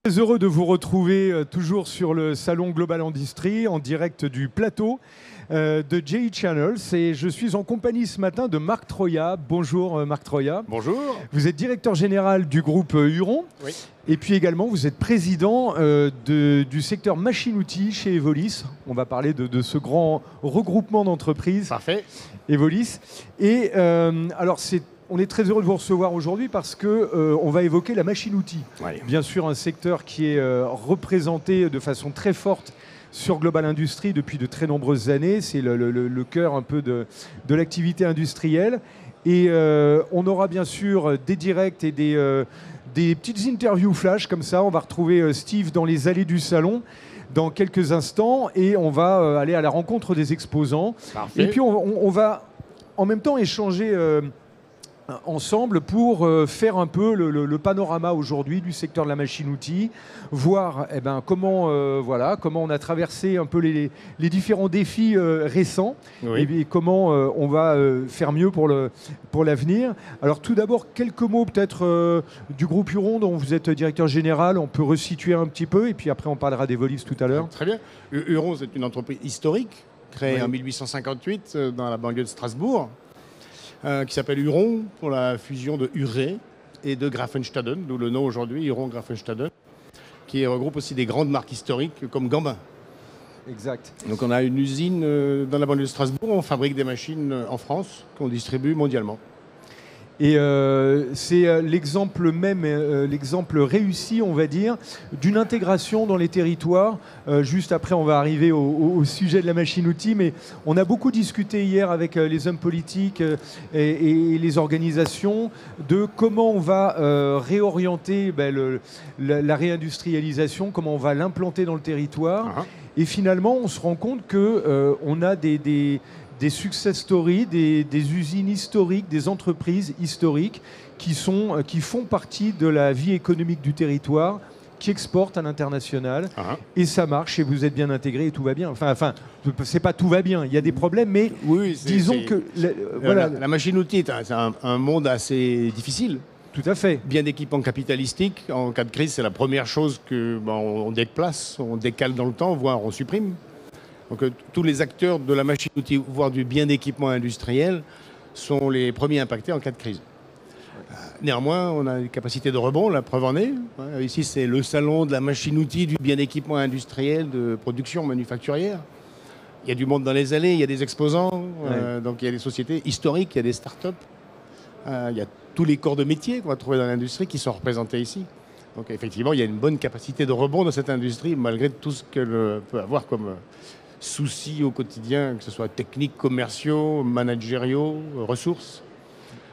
Très heureux de vous retrouver toujours sur le salon Global Industry en direct du plateau de JE Channels et je suis en compagnie ce matin de Marc Troya. Bonjour Marc Troya. Bonjour. Vous êtes directeur général du groupe Huron. Oui. Et puis également vous êtes président du secteur machine-outils chez Evolis. On va parler de ce grand regroupement d'entreprises. Parfait. Evolis. Et alors on est très heureux de vous recevoir aujourd'hui parce qu'on va évoquer la machine-outil. Ouais. Bien sûr, un secteur qui est représenté de façon très forte sur Global Industry depuis de très nombreuses années. C'est le cœur un peu de l'activité industrielle. Et on aura bien sûr des directs et des petites interviews flash comme ça. On va retrouver Steve dans les allées du salon dans quelques instants et on va aller à la rencontre des exposants. Parfait. Et puis on va en même temps échanger ensemble pour faire un peu le panorama aujourd'hui du secteur de la machine-outil, voir comment on a traversé un peu les différents défis récents. Oui. Et comment on va faire mieux pour l'avenir. Alors tout d'abord, quelques mots peut-être du groupe Huron dont vous êtes directeur général. On peut resituer un petit peu et puis après on parlera d'Evolis tout à l'heure. Très bien. Huron, c'est une entreprise historique créée Oui. en 1858 dans la banlieue de Strasbourg, qui s'appelle Huron pour la fusion de Huré et de Grafenstaden, d'où le nom aujourd'hui, Huron Grafenstaden, qui regroupe aussi des grandes marques historiques comme Gambin. Exact. Donc on a une usine dans la banlieue de Strasbourg, on fabrique des machines en France qu'on distribue mondialement. Et c'est l'exemple même, l'exemple réussi, on va dire, d'une intégration dans les territoires. Juste après, on va arriver au sujet de la machine-outil, mais on a beaucoup discuté hier avec les hommes politiques et les organisations de comment on va réorienter la réindustrialisation, comment on va l'implanter dans le territoire. Ah. Et finalement, on se rend compte qu'on a des success stories, des usines historiques, des entreprises historiques qui font partie de la vie économique du territoire, qui exportent à l'international. Ah. Et ça marche et vous êtes bien intégrés et tout va bien. Enfin, c'est pas tout va bien, il y a des problèmes, mais Oui, disons que... voilà. La machine-outil est un monde assez difficile. Tout à fait. Bien d'équipement capitalistique. En cas de crise, c'est la première chose on déplace, on décale dans le temps, voire on supprime. Donc tous les acteurs de la machine-outil, voire du bien d'équipement industriel, sont les premiers impactés en cas de crise. Néanmoins, on a une capacité de rebond, la preuve en est. Ici, c'est le salon de la machine-outil, du bien d'équipement industriel, de production manufacturière. Il y a du monde dans les allées, il y a des exposants, donc il y a des sociétés historiques, il y a des start-up. Il y a tous les corps de métier qu'on va trouver dans l'industrie qui sont représentés ici. Donc effectivement, il y a une bonne capacité de rebond dans cette industrie, malgré tout ce qu'elle peut avoir comme soucis au quotidien, que ce soit techniques, commerciaux, managériaux, ressources,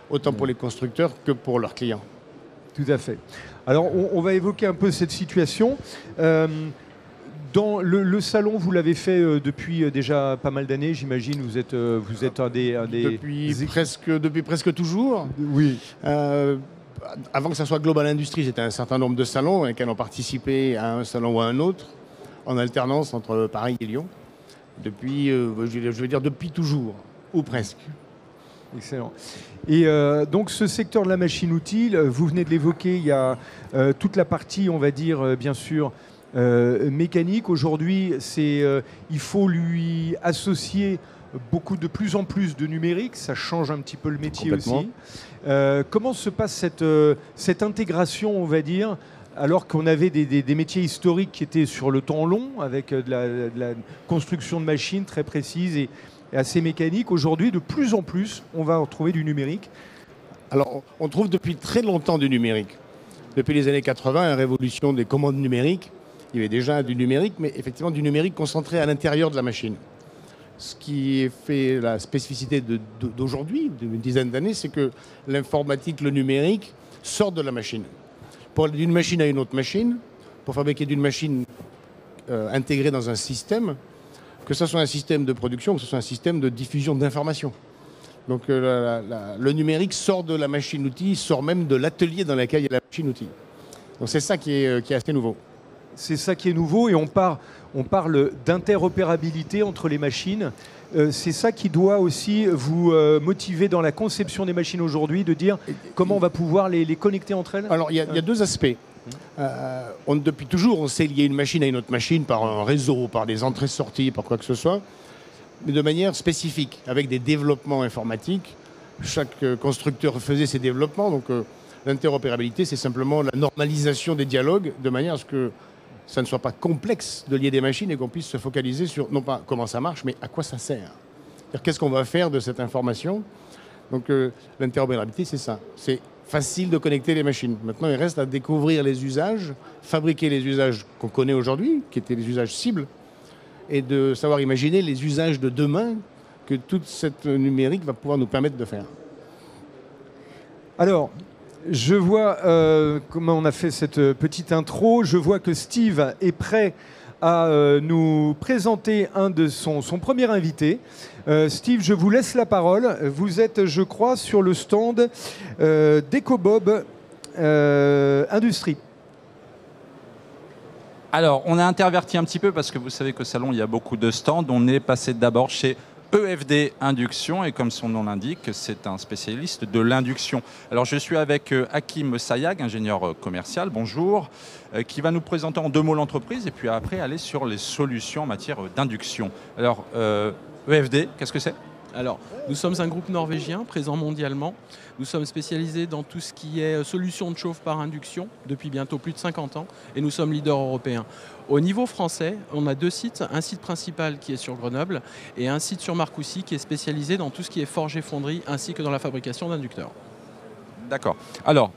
autant pour les constructeurs que pour leurs clients. Tout à fait. Alors, on va évoquer un peu cette situation. Dans le salon, vous l'avez fait depuis déjà pas mal d'années, j'imagine. Vous êtes un des... Depuis presque toujours. Oui. Avant que ça soit Global Industry, j'étais à un certain nombre de salons avec lesquels on participait à un salon ou à un autre, en alternance entre Paris et Lyon. Depuis, je vais dire depuis toujours, ou presque. Excellent. Et donc ce secteur de la machine-outil, vous venez de l'évoquer, il y a toute la partie, on va dire, bien sûr, mécanique. Aujourd'hui, il faut lui associer de plus en plus de numérique, ça change un petit peu le métier aussi. Comment se passe cette intégration, on va dire, alors qu'on avait des métiers historiques qui étaient sur le temps long, avec de la construction de machines très précises et assez mécaniques. Aujourd'hui, de plus en plus, on va retrouver du numérique. Alors, on trouve depuis très longtemps du numérique. Depuis les années 80, la révolution des commandes numériques, il y avait déjà du numérique, mais effectivement du numérique concentré à l'intérieur de la machine. Ce qui fait la spécificité d'aujourd'hui, d'une dizaine d'années, c'est que l'informatique, le numérique, sort de la machine. Pour aller d'une machine à une autre machine, pour fabriquer d'une machine intégrée dans un système, que ce soit un système de production, que ce soit un système de diffusion d'informations. Donc le numérique sort de la machine-outil, sort même de l'atelier dans lequel il y a la machine-outil. Donc c'est ça qui est assez nouveau. C'est ça qui est nouveau et on parle d'interopérabilité entre les machines. C'est ça qui doit aussi vous motiver dans la conception des machines aujourd'hui, de dire comment on va pouvoir les connecter entre elles. Alors il y a deux aspects. Depuis toujours, on sait lier une machine à une autre machine par un réseau, par des entrées-sorties, par quoi que ce soit, mais de manière spécifique, avec des développements informatiques. Chaque constructeur faisait ses développements, donc l'interopérabilité, c'est simplement la normalisation des dialogues, de manière à ce que ça ne soit pas complexe de lier des machines et qu'on puisse se focaliser sur, non pas comment ça marche, mais à quoi ça sert. Qu'est-ce qu'on va faire de cette information? Donc l'interopérabilité, c'est ça. C'est facile de connecter les machines. Maintenant, il reste à découvrir les usages, fabriquer les usages qu'on connaît aujourd'hui, qui étaient les usages cibles, et de savoir imaginer les usages de demain que toute cette numérique va pouvoir nous permettre de faire. Alors, je vois comment on a fait cette petite intro. Je vois que Steve est prêt à nous présenter son premier invité. Steve, je vous laisse la parole. Vous êtes, je crois, sur le stand d'EcoBob Industrie. Alors, on a interverti un petit peu parce que vous savez qu'au salon, il y a beaucoup de stands. On est passé d'abord chez EFD Induction et comme son nom l'indique, c'est un spécialiste de l'induction. Alors, je suis avec Hakim Sayag, ingénieur commercial, bonjour, qui va nous présenter en 2 mots l'entreprise et puis après aller sur les solutions en matière d'induction. Alors, EFD, qu'est-ce que c'est ? Alors, nous sommes un groupe norvégien présent mondialement. Nous sommes spécialisés dans tout ce qui est solutions de chauffe par induction depuis bientôt plus de 50 ans et nous sommes leaders européens. Au niveau français, on a 2 sites, un site principal qui est sur Grenoble et un site sur Marcoussis qui est spécialisé dans tout ce qui est forge et fonderie ainsi que dans la fabrication d'inducteurs. D'accord. Alors,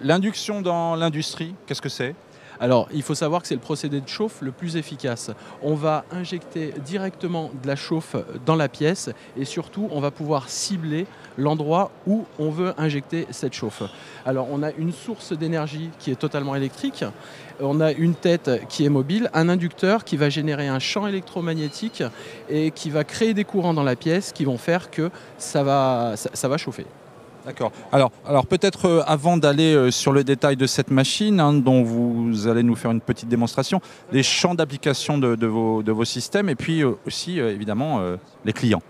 l'induction dans l'industrie, qu'est-ce que c'est ? Alors, il faut savoir que c'est le procédé de chauffe le plus efficace. On va injecter directement de la chauffe dans la pièce et surtout, on va pouvoir cibler l'endroit où on veut injecter cette chauffe. Alors, on a une source d'énergie qui est totalement électrique. On a une tête qui est mobile, un inducteur qui va générer un champ électromagnétique et qui va créer des courants dans la pièce qui vont faire que ça va chauffer. D'accord. Alors peut-être avant d'aller sur le détail de cette machine, dont vous allez nous faire une petite démonstration, les champs d'application de vos systèmes et puis aussi évidemment les clients.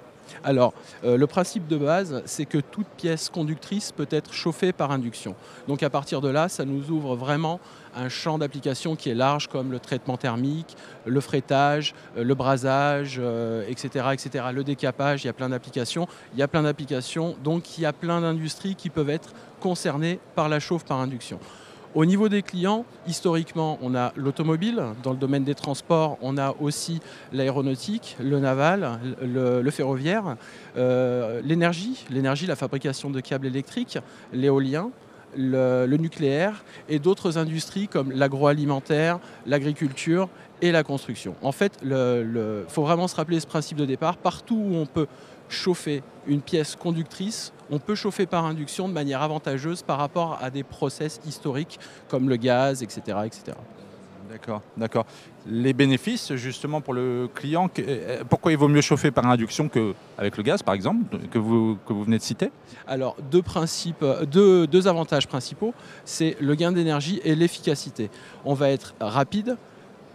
Alors, le principe de base, c'est que toute pièce conductrice peut être chauffée par induction. Donc à partir de là, ça nous ouvre vraiment un champ d'application qui est large, comme le traitement thermique, le frettage, le brasage, etc., etc. Le décapage, il y a plein d'applications. Donc il y a plein d'industries qui peuvent être concernées par la chauffe par induction. Au niveau des clients, historiquement, on a l'automobile. Dans le domaine des transports, on a aussi l'aéronautique, le naval, le ferroviaire, l'énergie, la fabrication de câbles électriques, l'éolien, le nucléaire et d'autres industries comme l'agroalimentaire, l'agriculture et la construction. En fait, faut vraiment se rappeler ce principe de départ. Partout où on peut chauffer une pièce conductrice, on peut chauffer par induction de manière avantageuse par rapport à des process historiques comme le gaz, etc. etc. D'accord. Les bénéfices, justement, pour le client, pourquoi il vaut mieux chauffer par induction qu'avec le gaz, par exemple, que vous venez de citer ? Alors, deux avantages principaux, c'est le gain d'énergie et l'efficacité. On va être rapide,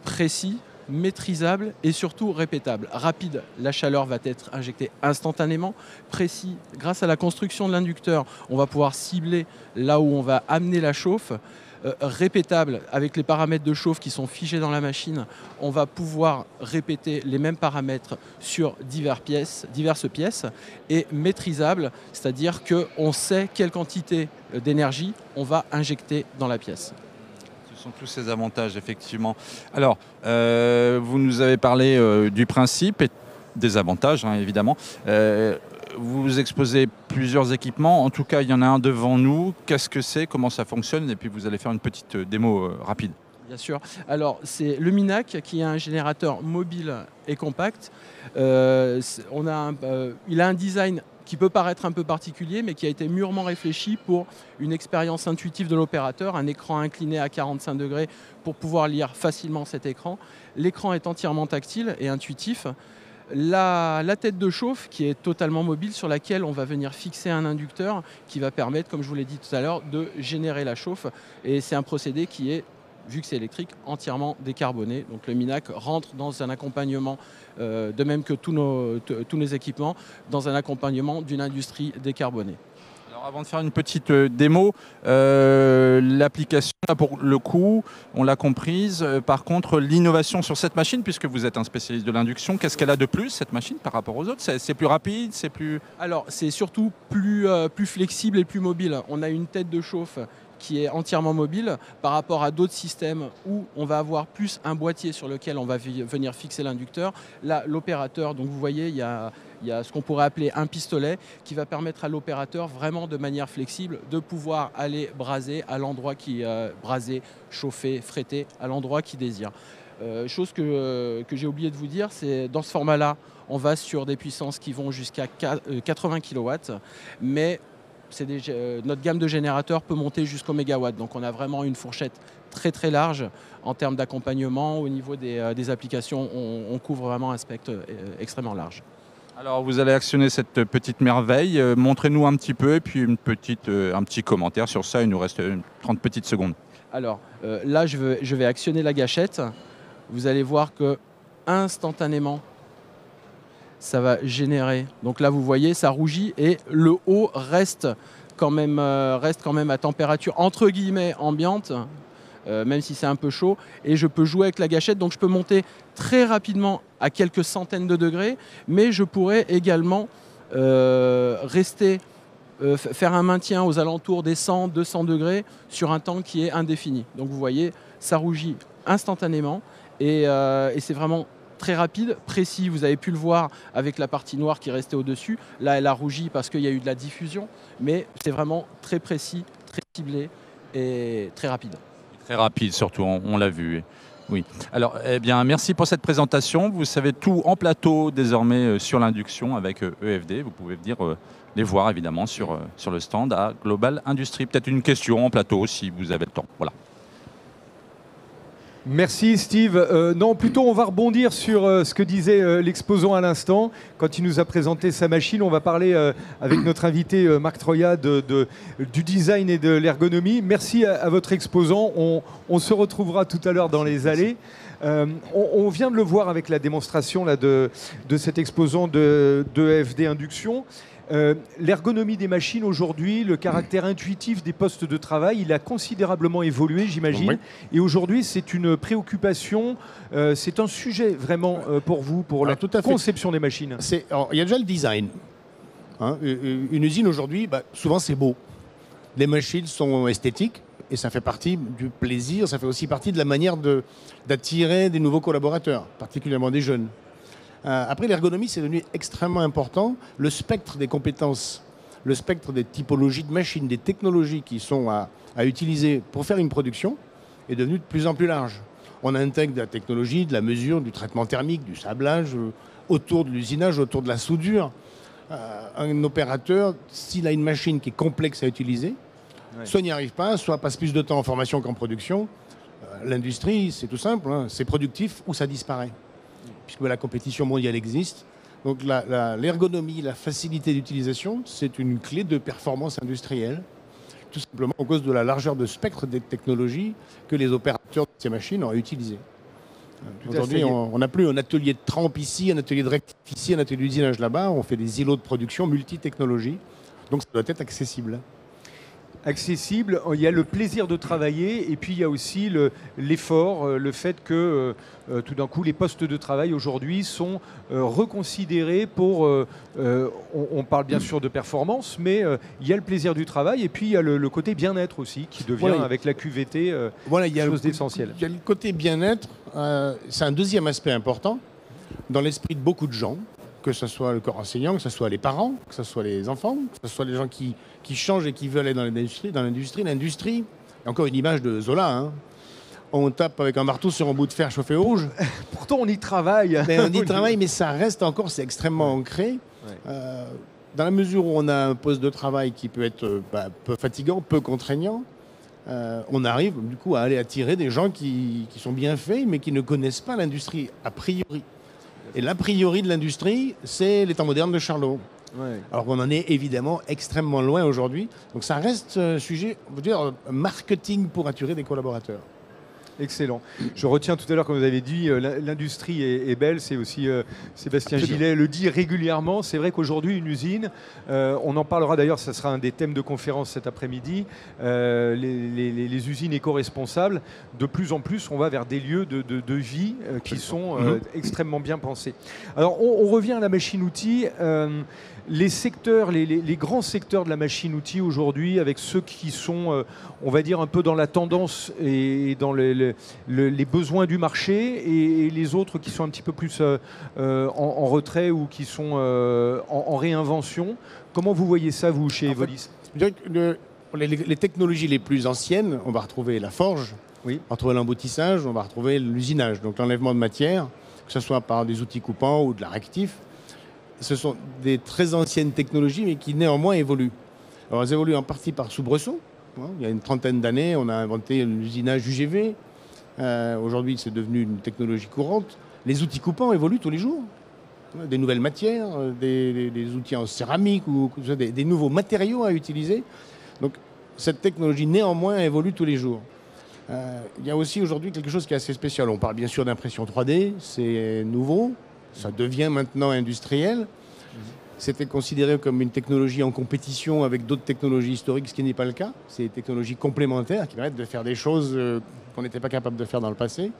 précis, maîtrisable et surtout répétable. Rapide, la chaleur va être injectée instantanément. Précis, grâce à la construction de l'inducteur, on va pouvoir cibler là où on va amener la chauffe. Répétable, avec les paramètres de chauffe qui sont figés dans la machine, on va pouvoir répéter les mêmes paramètres sur diverses pièces. Et maîtrisable, c'est-à-dire qu'on sait quelle quantité d'énergie on va injecter dans la pièce. Ce sont tous ces avantages, effectivement. Alors, vous nous avez parlé du principe et des avantages, évidemment. Vous exposez plusieurs équipements. En tout cas, il y en a un devant nous. Qu'est-ce que c'est ? Comment ça fonctionne ? Et puis, vous allez faire une petite démo rapide. Bien sûr. Alors, c'est le Minac qui est un générateur mobile et compact. Il a un design qui peut paraître un peu particulier, mais qui a été mûrement réfléchi pour une expérience intuitive de l'opérateur, un écran incliné à 45 degrés pour pouvoir lire facilement cet écran. L'écran est entièrement tactile et intuitif. La tête de chauffe qui est totalement mobile sur laquelle on va venir fixer un inducteur qui va permettre, comme je vous l'ai dit tout à l'heure, de générer la chauffe. Et c'est un procédé qui est, vu que c'est électrique, entièrement décarboné. Donc le Minac rentre dans un accompagnement, de même que tous nos équipements, dans un accompagnement d'une industrie décarbonée. Alors avant de faire une petite démo, l'application, là, pour le coup, on l'a comprise. Par contre, l'innovation sur cette machine, puisque vous êtes un spécialiste de l'induction, qu'est-ce qu'elle a de plus, cette machine, par rapport aux autres? C'est plus rapide, c'est plus... Alors, c'est surtout plus flexible et plus mobile. On a une tête de chauffe qui est entièrement mobile par rapport à d'autres systèmes où on va avoir plus un boîtier sur lequel on va venir fixer l'inducteur. Là, l'opérateur, donc vous voyez, il y a ce qu'on pourrait appeler un pistolet qui va permettre à l'opérateur vraiment de manière flexible de pouvoir aller braser à l'endroit qui braser, chauffer, fréter à l'endroit qu'il désire. Chose que j'ai oublié de vous dire, c'est dans ce format-là, on va sur des puissances qui vont jusqu'à 80 kW, mais notre gamme de générateurs peut monter jusqu'au mégawatt. Donc on a vraiment une fourchette très très large en termes d'accompagnement. Au niveau des applications, on couvre vraiment un spectre extrêmement large. Alors vous allez actionner cette petite merveille. Montrez-nous un petit peu et puis un petit commentaire sur ça. Il nous reste 30 petites secondes. Alors là, je vais actionner la gâchette. Vous allez voir que instantanément, ça va générer. Donc là, vous voyez, ça rougit et le haut reste quand même à température entre guillemets ambiante, même si c'est un peu chaud. Et je peux jouer avec la gâchette, donc je peux monter très rapidement à quelques centaines de degrés, mais je pourrais également faire un maintien aux alentours des 100-200 degrés sur un temps qui est indéfini. Donc vous voyez, ça rougit instantanément et c'est vraiment très rapide, précis. Vous avez pu le voir avec la partie noire qui restait au-dessus. Là, elle a rougi parce qu'il y a eu de la diffusion, mais c'est vraiment très précis, très ciblé et très rapide. Très rapide surtout, on l'a vu. Oui. Alors, eh bien, merci pour cette présentation. Vous savez tout en plateau désormais sur l'induction avec EFD. Vous pouvez venir les voir évidemment sur le stand à Global Industries. Peut-être une question en plateau si vous avez le temps. Voilà. Merci Steve. Non, plutôt on va rebondir sur ce que disait l'exposant à l'instant. Quand il nous a présenté sa machine, on va parler avec notre invité Marc Troya du design et de l'ergonomie. Merci à votre exposant. On se retrouvera tout à l'heure dans les allées. On vient de le voir avec la démonstration là, de cet exposant de EFD Induction. L'ergonomie des machines aujourd'hui, le caractère intuitif des postes de travail, il a considérablement évolué, j'imagine. Oui. Et aujourd'hui, c'est une préoccupation, c'est un sujet vraiment pour vous, pour la conception des machines. Il y a déjà le design. Hein, une usine aujourd'hui, souvent c'est beau. Les machines sont esthétiques et ça fait partie du plaisir, ça fait aussi partie de la manière d'attirer des nouveaux collaborateurs, particulièrement des jeunes. Après, l'ergonomie, c'est devenu extrêmement important. Le spectre des compétences, le spectre des typologies de machines, des technologies qui sont à utiliser pour faire une production est devenu de plus en plus large. On intègre de la technologie, de la mesure, du traitement thermique, du sablage, autour de l'usinage, autour de la soudure. Un opérateur, s'il a une machine qui est complexe à utiliser, soit n'y arrive pas, soit passe plus de temps en formation qu'en production. L'industrie, c'est tout simple, hein, c'est productif ou ça disparaît. Puisque la compétition mondiale existe. Donc l'ergonomie, la facilité d'utilisation, c'est une clé de performance industrielle, tout simplement à cause de la largeur de spectre des technologies que les opérateurs de ces machines ont utilisées. Aujourd'hui, on n'a plus un atelier de trempe ici, un atelier de rectif ici, un atelier d'usinage là-bas. On fait des îlots de production multi-technologies. Donc ça doit être accessible. Accessible, il y a le plaisir de travailler et puis il y a aussi l'effort, le fait que tout d'un coup les postes de travail aujourd'hui sont reconsidérés pour, on parle bien sûr de performance, mais il y a le plaisir du travail et puis il y a le côté bien-être aussi qui devient avec la QVT chose d'essentiel. Il y a le côté bien-être, c'est un deuxième aspect important dans l'esprit de beaucoup de gens, que ce soit le corps enseignant, que ce soit les parents, que ce soit les enfants, que ce soit les gens qui changent et qui veulent aller dans l'industrie. L'industrie, il y a encore une image de Zola. Hein. On tape avec un marteau sur un bout de fer chauffé au rouge. Pourtant, on y travaille. Mais on y travaille, mais ça reste encore, c'est extrêmement ancré. Dans la mesure où on a un poste de travail qui peut être peu fatigant, peu contraignant, on arrive du coup à aller attirer des gens qui sont bien faits, mais qui ne connaissent pas l'industrie a priori. Et l'a priori de l'industrie, c'est les temps modernes de Charlot. Ouais. Alors qu'on en est évidemment extrêmement loin aujourd'hui. Donc ça reste un sujet, on veut dire, marketing pour attirer des collaborateurs. Excellent. Je retiens tout à l'heure, comme vous avez dit, l'industrie est belle. C'est aussi Sébastien Gillet le dit régulièrement. C'est vrai qu'aujourd'hui, une usine, on en parlera d'ailleurs, ça sera un des thèmes de conférence cet après-midi, les usines éco-responsables, de plus en plus, on va vers des lieux de vie qui sont extrêmement bien pensés. Alors, on revient à la machine-outil. Les secteurs, les grands secteurs de la machine-outil aujourd'hui, avec ceux qui sont, on va dire, un peu dans la tendance et dans les besoins du marché, et les autres qui sont un petit peu plus en retrait ou qui sont en réinvention. Comment vous voyez ça, vous, chez Evolis? Les technologies les plus anciennes, on va retrouver la forge, on va retrouver l'emboutissage, on va retrouver l'usinage, donc l'enlèvement de matière, que ce soit par des outils coupants ou de la réactif. Ce sont des très anciennes technologies, mais qui néanmoins évoluent. Alors, elles évoluent en partie par soubresaut. Il y a une trentaine d'années, on a inventé l'usinage UGV. Aujourd'hui, c'est devenu une technologie courante. Les outils coupants évoluent tous les jours. Des nouvelles matières, des outils en céramique, ou des nouveaux matériaux à utiliser. Donc, cette technologie, néanmoins, évolue tous les jours. Il y a aussi aujourd'hui quelque chose qui est assez spécial. On parle bien sûr d'impression 3D, c'est nouveau. Ça devient maintenant industriel. C'était considéré comme une technologie en compétition avec d'autres technologies historiques, ce qui n'est pas le cas. C'est des technologies complémentaires qui permettent de faire des choses qu'on n'était pas capable de faire dans le passé.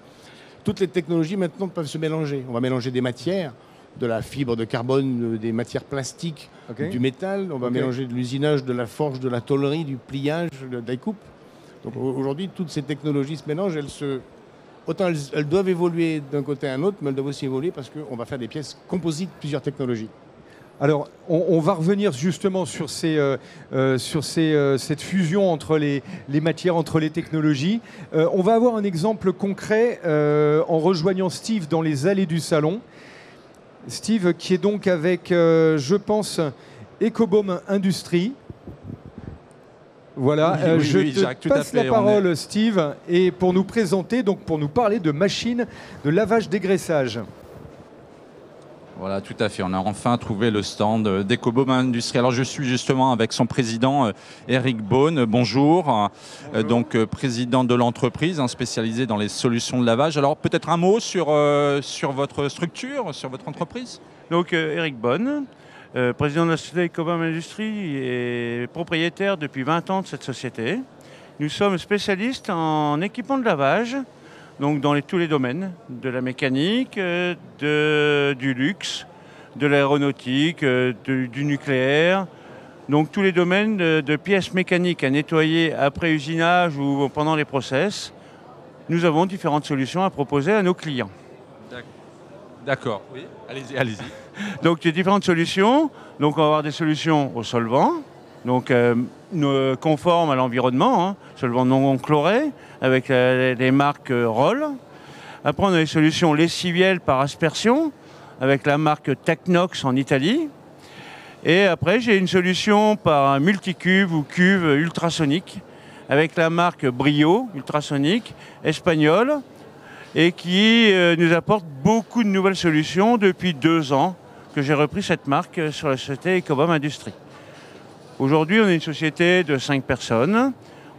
Toutes les technologies maintenant peuvent se mélanger. On va mélanger des matières, de la fibre de carbone, des matières plastiques, du métal. On va mélanger de l'usinage, de la forge, de la tôlerie, du pliage, de la découpe. Donc aujourd'hui, toutes ces technologies se mélangent. Autant elles doivent évoluer d'un côté à un autre, mais elles doivent aussi évoluer parce qu'on va faire des pièces composites, plusieurs technologies. Alors, on va revenir justement sur cette fusion entre les matières, entre les technologies. On va avoir un exemple concret en rejoignant Steve dans les allées du salon. Steve qui est donc avec, je pense, Ecobaum Industrie. Voilà, oui, je oui, te Jacques, passe la parole, Steve, et pour nous présenter, donc pour nous parler de machines de lavage-dégraissage. Voilà, tout à fait. On a enfin trouvé le stand d'Ecobaum Industrie. Alors, je suis justement avec son président, Eric Beaune. Bonjour. Donc, président de l'entreprise, spécialisée dans les solutions de lavage. Alors, peut-être un mot sur votre structure, sur votre entreprise? Donc, Eric Beaune, président de la société Ecobaum Industrie et propriétaire depuis 20 ans de cette société. Nous sommes spécialistes en équipement de lavage, donc dans tous les domaines, de la mécanique, du luxe, de l'aéronautique, du nucléaire. Donc tous les domaines de pièces mécaniques à nettoyer après usinage ou pendant les process. Nous avons différentes solutions à proposer à nos clients. D'accord, oui, allez-y. Donc il y a différentes solutions. Donc on va avoir des solutions au solvant, donc conformes à l'environnement, solvant non chloré, avec les marques Roll. Après on a des solutions lessivielles par aspersion, avec la marque Technox en Italie. Et après j'ai une solution par multicuve ou cuve ultrasonique, avec la marque Brio ultrasonique, espagnole, et qui nous apporte beaucoup de nouvelles solutions depuis 2 ans que j'ai repris cette marque sur la société Ecobaum Industrie. Aujourd'hui, on est une société de 5 personnes.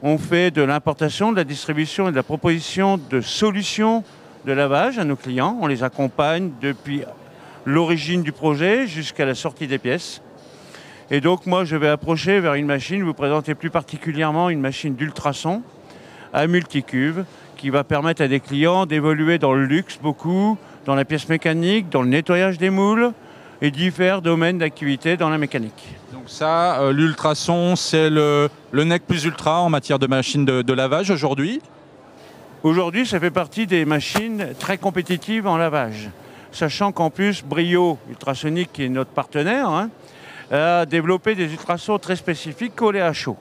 On fait de l'importation, de la distribution et de la proposition de solutions de lavage à nos clients. On les accompagne depuis l'origine du projet jusqu'à la sortie des pièces. Et donc, moi, je vais approcher vers une machine, vous présenter plus particulièrement une machine d'ultrasons à multicuve, qui va permettre à des clients d'évoluer dans le luxe beaucoup, dans la pièce mécanique, dans le nettoyage des moules et divers domaines d'activité dans la mécanique. Donc ça, l'ultrason, c'est le NEC plus ultra en matière de machines de lavage aujourd'hui? Aujourd'hui, ça fait partie des machines très compétitives en lavage. Sachant qu'en plus, Brio Ultrasonique, qui est notre partenaire, a développé des ultrasons très spécifiques collés à chaud.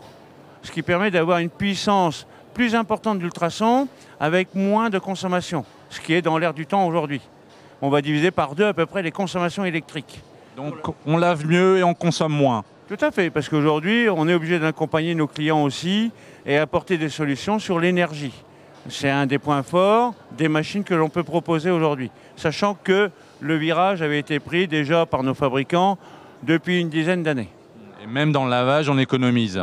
Ce qui permet d'avoir une puissance plus importante d'ultrasons avec moins de consommation, ce qui est dans l'air du temps aujourd'hui. On va diviser par 2 à peu près les consommations électriques. Donc on lave mieux et on consomme moins. Tout à fait, parce qu'aujourd'hui, on est obligé d'accompagner nos clients aussi et apporter des solutions sur l'énergie. C'est un des points forts des machines que l'on peut proposer aujourd'hui, sachant que le virage avait été pris déjà par nos fabricants depuis une dizaine d'années. Et même dans le lavage, on économise.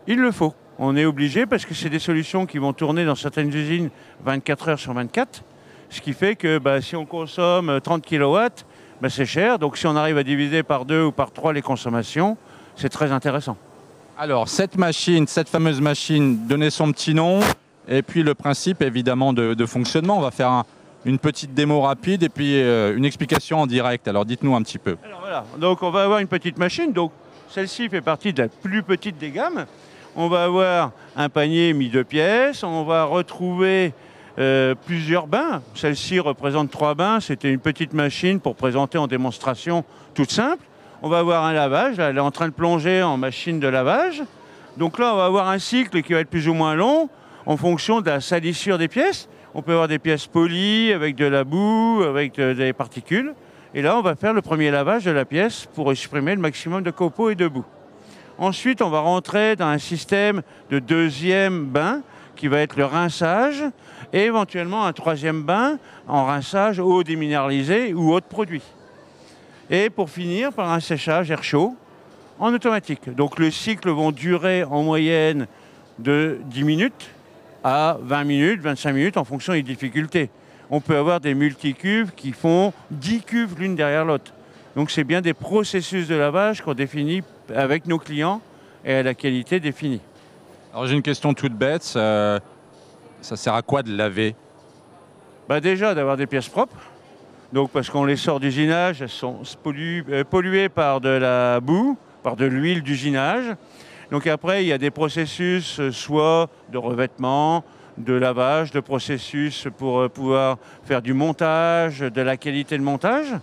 Il le faut. On est obligé parce que c'est des solutions qui vont tourner dans certaines usines 24 heures sur 24, ce qui fait que si on consomme 30 kW, c'est cher. Donc si on arrive à diviser par 2 ou par 3 les consommations, c'est très intéressant. Alors, cette fameuse machine, donnez son petit nom, et puis le principe évidemment de fonctionnement. On va faire une petite démo rapide et puis une explication en direct. Alors dites-nous un petit peu. Alors voilà, donc on va avoir une petite machine. Donc celle-ci fait partie de la plus petite des gammes. On va avoir un panier mis 2 pièces. On va retrouver plusieurs bains. Celle-ci représente 3 bains. C'était une petite machine pour présenter en démonstration toute simple. On va avoir un lavage. Là, elle est en train de plonger en machine de lavage. Donc là, on va avoir un cycle qui va être plus ou moins long en fonction de la salissure des pièces. On peut avoir des pièces polies avec de la boue, avec des particules. Et là, on va faire le premier lavage de la pièce pour exprimer le maximum de copeaux et de boue. Ensuite, on va rentrer dans un système de 2e bain qui va être le rinçage et éventuellement un 3e bain en rinçage eau déminéralisée ou autres produits. Et pour finir, par un séchage air chaud en automatique. Donc le cycle va durer en moyenne de 10 minutes à 20 minutes, 25 minutes en fonction des difficultés. On peut avoir des multicuves qui font 10 cuves l'une derrière l'autre. Donc c'est bien des processus de lavage qu'on définit avec nos clients et à la qualité définie. Alors j'ai une question toute bête, ça sert à quoi de laver? Déjà d'avoir des pièces propres. Donc parce qu'on les sort d'usinage, elles sont polluées par de la boue, par de l'huile d'usinage. Donc après, il y a des processus soit de revêtement, de lavage, de processus pour pouvoir faire du montage, de la qualité de montage,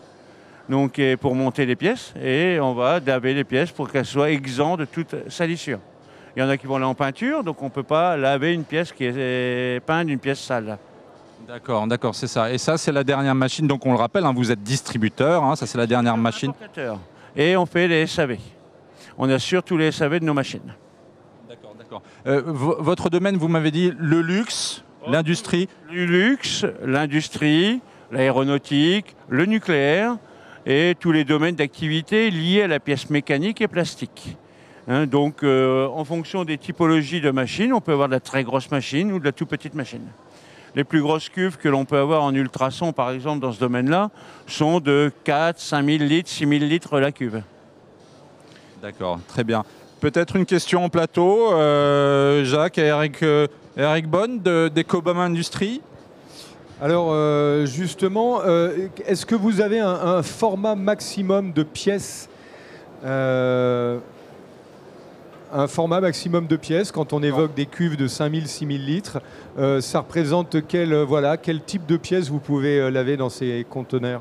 donc et pour monter les pièces. Et on va laver les pièces pour qu'elles soient exemptes de toute salissure. Il y en a qui vont aller en peinture, donc on ne peut pas laver une pièce qui est peinte d'une pièce sale. D'accord, c'est ça. Et ça, c'est la dernière machine. Donc on le rappelle, vous êtes distributeur, ça c'est la dernière machine. Et on fait les SAV. On assure tous les SAV de nos machines. D'accord. Votre domaine, vous m'avez dit le luxe, l'industrie. Le luxe, l'industrie, l'aéronautique, le nucléaire et tous les domaines d'activité liés à la pièce mécanique et plastique. Donc en fonction des typologies de machines, on peut avoir de la très grosse machine ou de la tout petite machine. Les plus grosses cuves que l'on peut avoir en ultrason, par exemple, dans ce domaine-là, sont de 4, 5 000 litres, 6 000 litres la cuve. D'accord, très bien. Peut-être une question en plateau, Jacques et Eric Bonne d'Ecobum Industrie. Alors justement, est-ce que vous avez un format maximum de pièces un format maximum de pièces, quand on évoque des cuves de 5000, 6000 litres, ça représente quel type de pièces vous pouvez laver dans ces conteneurs?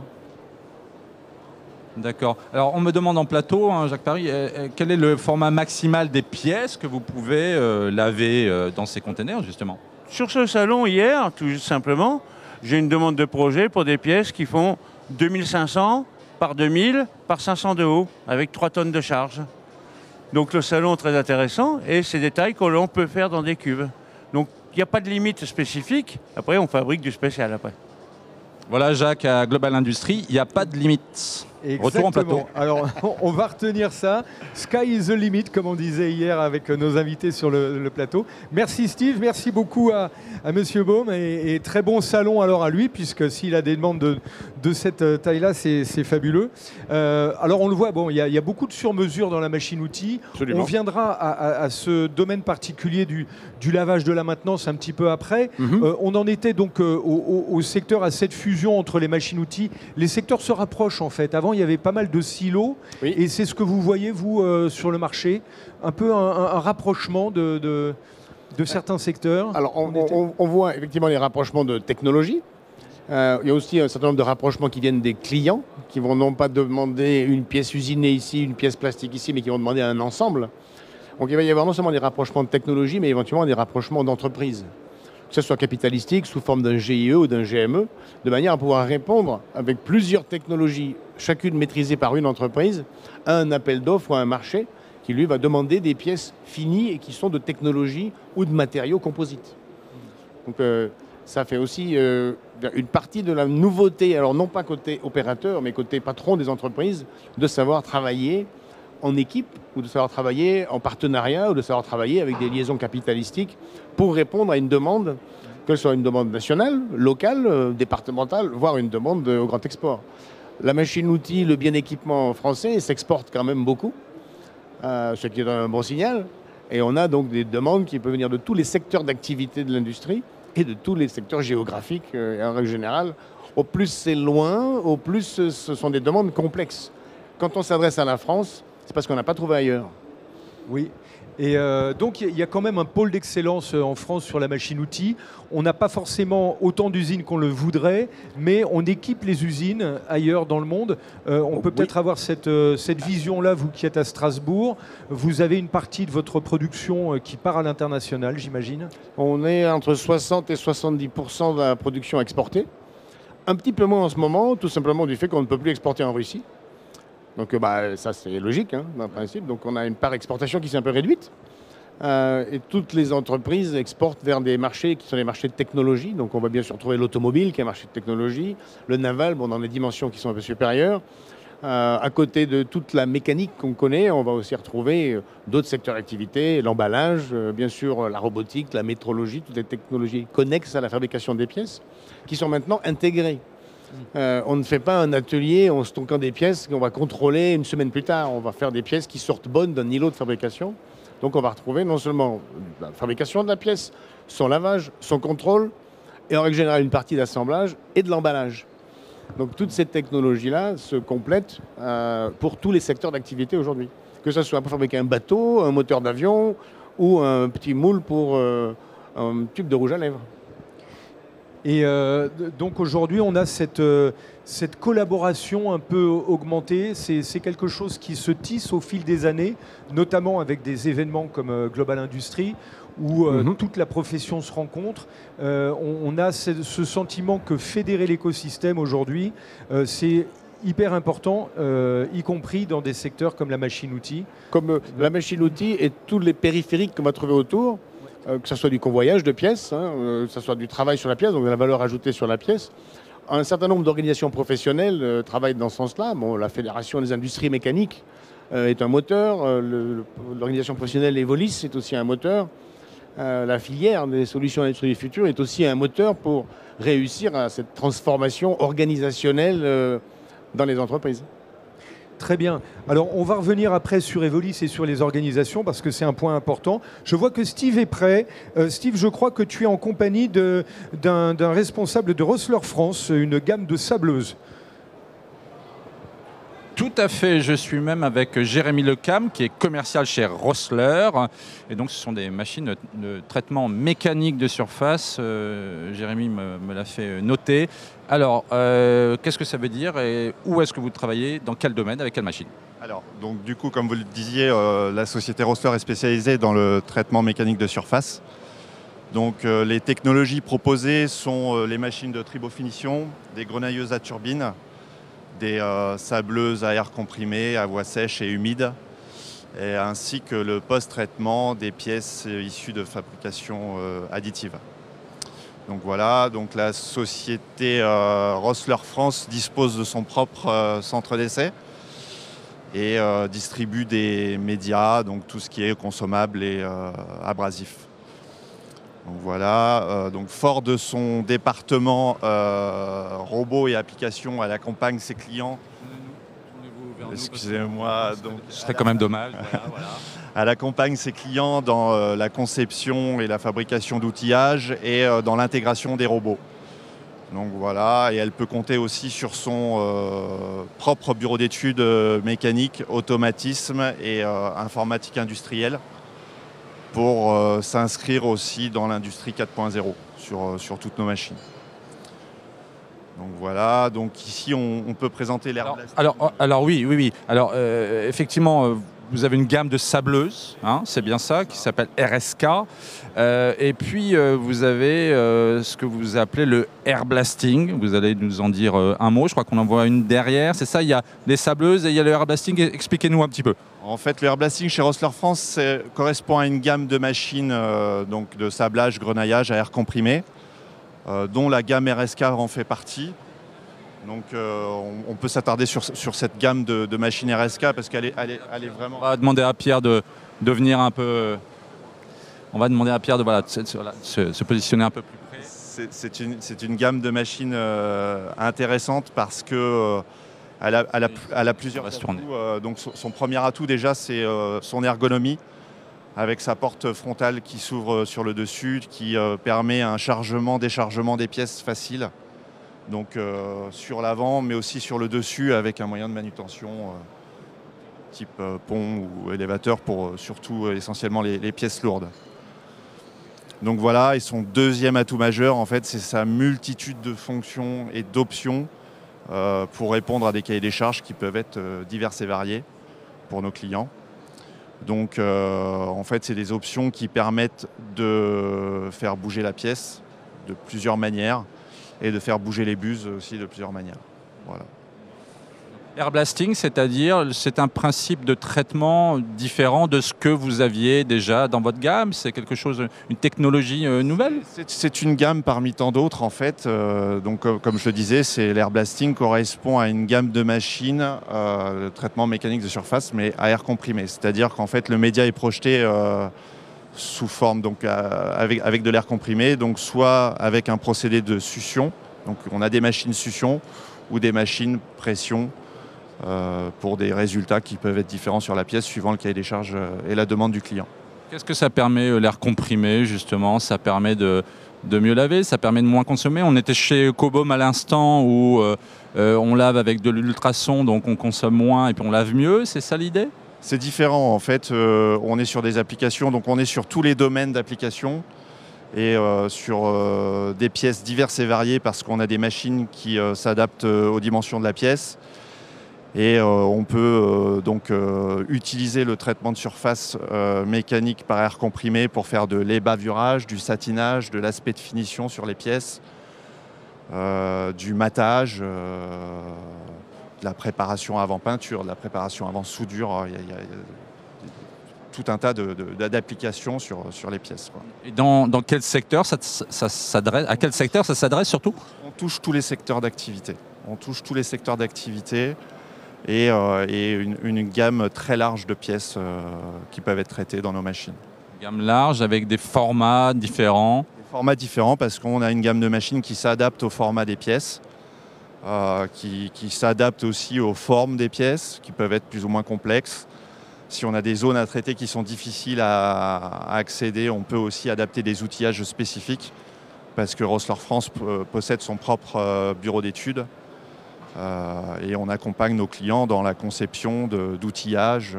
D'accord. Alors on me demande en plateau, Jacques Paris, quel est le format maximal des pièces que vous pouvez laver dans ces conteneurs justement? Sur ce salon hier, tout simplement, j'ai une demande de projet pour des pièces qui font 2500 par 2000 par 500 de haut, avec 3 tonnes de charge. Donc le salon est très intéressant et c'est des tailles que l'on peut faire dans des cuves. Donc il n'y a pas de limite spécifique. Après, on fabrique du spécial après. Voilà, Jacques, à Global Industries, il n'y a pas de limite. Exactement. Retour en plateau. Alors, on va retenir ça. Sky is the limit, comme on disait hier avec nos invités sur le plateau. Merci Steve, merci beaucoup à Monsieur Baume et très bon salon alors à lui, puisque s'il a des demandes de cette taille-là, c'est fabuleux. Alors on le voit, il y a beaucoup de sur-mesure dans la machine-outil. On viendra à ce domaine particulier du lavage, de la maintenance un petit peu après. On en était donc au secteur, à cette fusion entre les machines-outils. Les secteurs se rapprochent en fait. Avant, il y avait pas mal de silos, oui. Et c'est ce que vous voyez, vous, sur le marché, un peu un rapprochement de certains secteurs. Alors, on voit effectivement les rapprochements de technologie. Il y a aussi un certain nombre de rapprochements qui viennent des clients, qui vont non pas demander une pièce usinée ici, une pièce plastique ici, mais qui vont demander un ensemble. Donc, il va y avoir non seulement des rapprochements de technologie, mais éventuellement des rapprochements d'entreprises. Que ce soit capitalistique, sous forme d'un GIE ou d'un GME, de manière à pouvoir répondre avec plusieurs technologies, chacune maîtrisée par une entreprise, à un appel d'offres ou à un marché qui, lui, va demander des pièces finies et qui sont de technologie ou de matériaux composites. Donc, ça fait aussi une partie de la nouveauté, alors non pas côté opérateur, mais côté patron des entreprises, de savoir travailler en équipe ou de savoir travailler en partenariat ou de savoir travailler avec des liaisons capitalistiques pour répondre à une demande, que ce soit une demande nationale, locale, départementale, voire une demande au grand export. La machine-outil, le bien équipement français s'exporte quand même beaucoup, ce qui est un bon signal. Et on a donc des demandes qui peuvent venir de tous les secteurs d'activité de l'industrie et de tous les secteurs géographiques en règle générale. Au plus c'est loin, au plus ce sont des demandes complexes. Quand on s'adresse à la France, c'est parce qu'on n'a pas trouvé ailleurs. Oui. Et donc il y a quand même un pôle d'excellence en France sur la machine-outil. On n'a pas forcément autant d'usines qu'on le voudrait, mais on équipe les usines ailleurs dans le monde. On peut peut-être avoir cette vision-là, vous qui êtes à Strasbourg. Vous avez une partie de votre production qui part à l'international, j'imagine. On est entre 60 et 70% de la production exportée. Un petit peu moins en ce moment, tout simplement du fait qu'on ne peut plus exporter en Russie. Donc ça c'est logique, hein, dans le principe. Donc on a une part exportation qui s'est un peu réduite. Et toutes les entreprises exportent vers des marchés qui sont des marchés de technologie. Donc on va bien sûr trouver l'automobile qui est un marché de technologie, le naval, bon, dans des dimensions qui sont un peu supérieures. À côté de toute la mécanique qu'on connaît, on va aussi retrouver d'autres secteurs d'activité, l'emballage, bien sûr la robotique, la métrologie, toutes les technologies connexes à la fabrication des pièces qui sont maintenant intégrées. On ne fait pas un atelier en stockant des pièces qu'on va contrôler une semaine plus tard. On va faire des pièces qui sortent bonnes d'un îlot de fabrication. Donc on va retrouver non seulement la fabrication de la pièce, son lavage, son contrôle, et en règle générale une partie d'assemblage et de l'emballage. Donc toutes ces technologies-là se complètent pour tous les secteurs d'activité aujourd'hui. Que ce soit pour fabriquer un bateau, un moteur d'avion ou un petit moule pour un tube de rouge à lèvres. Et donc aujourd'hui, on a cette collaboration un peu augmentée. C'est quelque chose qui se tisse au fil des années, notamment avec des événements comme Global Industries, où toute la profession se rencontre. On a ce sentiment que fédérer l'écosystème aujourd'hui, c'est hyper important, y compris dans des secteurs comme la machine-outil. Comme la machine-outil et tous les périphériques qu'on va trouver autour, que ce soit du convoyage de pièces, que ce soit du travail sur la pièce, donc de la valeur ajoutée sur la pièce. Un certain nombre d'organisations professionnelles travaillent dans ce sens-là. Bon, la Fédération des industries mécaniques est un moteur, l'organisation professionnelle Evolis est aussi un moteur, la filière des solutions d'industrie du futur est aussi un moteur pour réussir à cette transformation organisationnelle dans les entreprises. Très bien. Alors, on va revenir après sur Evolis et sur les organisations parce que c'est un point important. Je vois que Steve est prêt. Steve, je crois que tu es en compagnie d'un responsable de Rossler France, une gamme de sableuses. Tout à fait, je suis même avec Jérémy Lecam qui est commercial chez Rossler. Et donc ce sont des machines de traitement mécanique de surface. Jérémy me l'a fait noter. Alors, qu'est-ce que ça veut dire et où est-ce que vous travaillez? Dans quel domaine? Avec quelle machine? Alors, donc du coup, comme vous le disiez, la société Rossler est spécialisée dans le traitement mécanique de surface. Donc les technologies proposées sont les machines de tribofinition, des grenailleuses à turbine, des sableuses à air comprimé, à voie sèche et humide, et ainsi que le post-traitement des pièces issues de fabrication additive. Donc voilà, donc la société Rossler France dispose de son propre centre d'essai et distribue des médias, donc tout ce qui est consommable et abrasif. Donc voilà, donc fort de son département robots et applications, elle accompagne ses clients. Excusez-moi, donc ce serait quand même dommage. Voilà. Elle accompagne ses clients dans la conception et la fabrication d'outillages et dans l'intégration des robots. Donc voilà, et elle peut compter aussi sur son propre bureau d'études mécanique, automatisme et informatique industrielle, pour s'inscrire aussi dans l'industrie 4.0 sur toutes nos machines. Donc voilà, donc ici on peut présenter l'air blasting. Alors oui. Alors effectivement, vous avez une gamme de sableuses, hein, c'est bien ça, qui s'appelle RSK. Et puis vous avez ce que vous appelez le air blasting. Vous allez nous en dire un mot. Je crois qu'on en voit une derrière. C'est ça, il y a des sableuses et il y a le air blasting. Expliquez-nous un petit peu. En fait, le air blasting chez Rossler France correspond à une gamme de machines donc de sablage, grenaillage à air comprimé, dont la gamme RSK en fait partie. Donc on peut s'attarder sur cette gamme de machines RSK parce qu'elle est vraiment... On va demander à Pierre de venir un peu... On va demander à Pierre de se positionner un peu plus près. C'est une gamme de machines intéressante parce que elle a plusieurs atouts. Donc son premier atout déjà, c'est son ergonomie, avec sa porte frontale qui s'ouvre sur le dessus, qui permet un chargement, déchargement des pièces facile. Donc sur l'avant, mais aussi sur le dessus, avec un moyen de manutention type pont ou élévateur pour surtout essentiellement les pièces lourdes. Donc voilà, et son deuxième atout majeur, en fait, c'est sa multitude de fonctions et d'options pour répondre à des cahiers des charges qui peuvent être divers et variés pour nos clients. Donc en fait, c'est des options qui permettent de faire bouger la pièce de plusieurs manières et de faire bouger les buses aussi de plusieurs manières. Voilà. Air blasting, c'est-à-dire, c'est un principe de traitement différent de ce que vous aviez déjà dans votre gamme? C'est quelque chose, une technologie nouvelle? C'est une gamme parmi tant d'autres en fait. Donc comme je le disais, l'air blasting correspond à une gamme de machines de traitement mécanique de surface, mais à air comprimé. C'est-à-dire qu'en fait le média est projeté sous forme donc avec de l'air comprimé, donc soit avec un procédé de succion. Donc on a des machines succion ou des machines pression. Pour des résultats qui peuvent être différents sur la pièce suivant le cahier des charges et la demande du client. Qu'est-ce que ça permet, l'air comprimé, justement? Ça permet de mieux laver, ça permet de moins consommer. On était chez Cobham à l'instant où on lave avec de l'ultrason, donc on consomme moins et puis on lave mieux. C'est ça l'idée? C'est différent en fait. On est sur des applications, donc on est sur tous les domaines d'application et sur des pièces diverses et variées parce qu'on a des machines qui s'adaptent aux dimensions de la pièce. Et on peut donc utiliser le traitement de surface mécanique par air comprimé pour faire de l'ébavurage, du satinage, de l'aspect de finition sur les pièces, du matage, de la préparation avant peinture, de la préparation avant soudure. Il y a tout un tas d'applications sur les pièces, quoi. Et dans quel secteur ça s'adresse? À quel secteur ça s'adresse surtout? On touche tous les secteurs d'activité. Et une gamme très large de pièces qui peuvent être traitées dans nos machines. Une gamme large avec des formats différents. Des formats différents parce qu'on a une gamme de machines qui s'adapte au format des pièces, qui s'adapte aussi aux formes des pièces, qui peuvent être plus ou moins complexes. Si on a des zones à traiter qui sont difficiles à accéder, on peut aussi adapter des outillages spécifiques parce que Rossler France possède son propre bureau d'études. Et on accompagne nos clients dans la conception d'outillage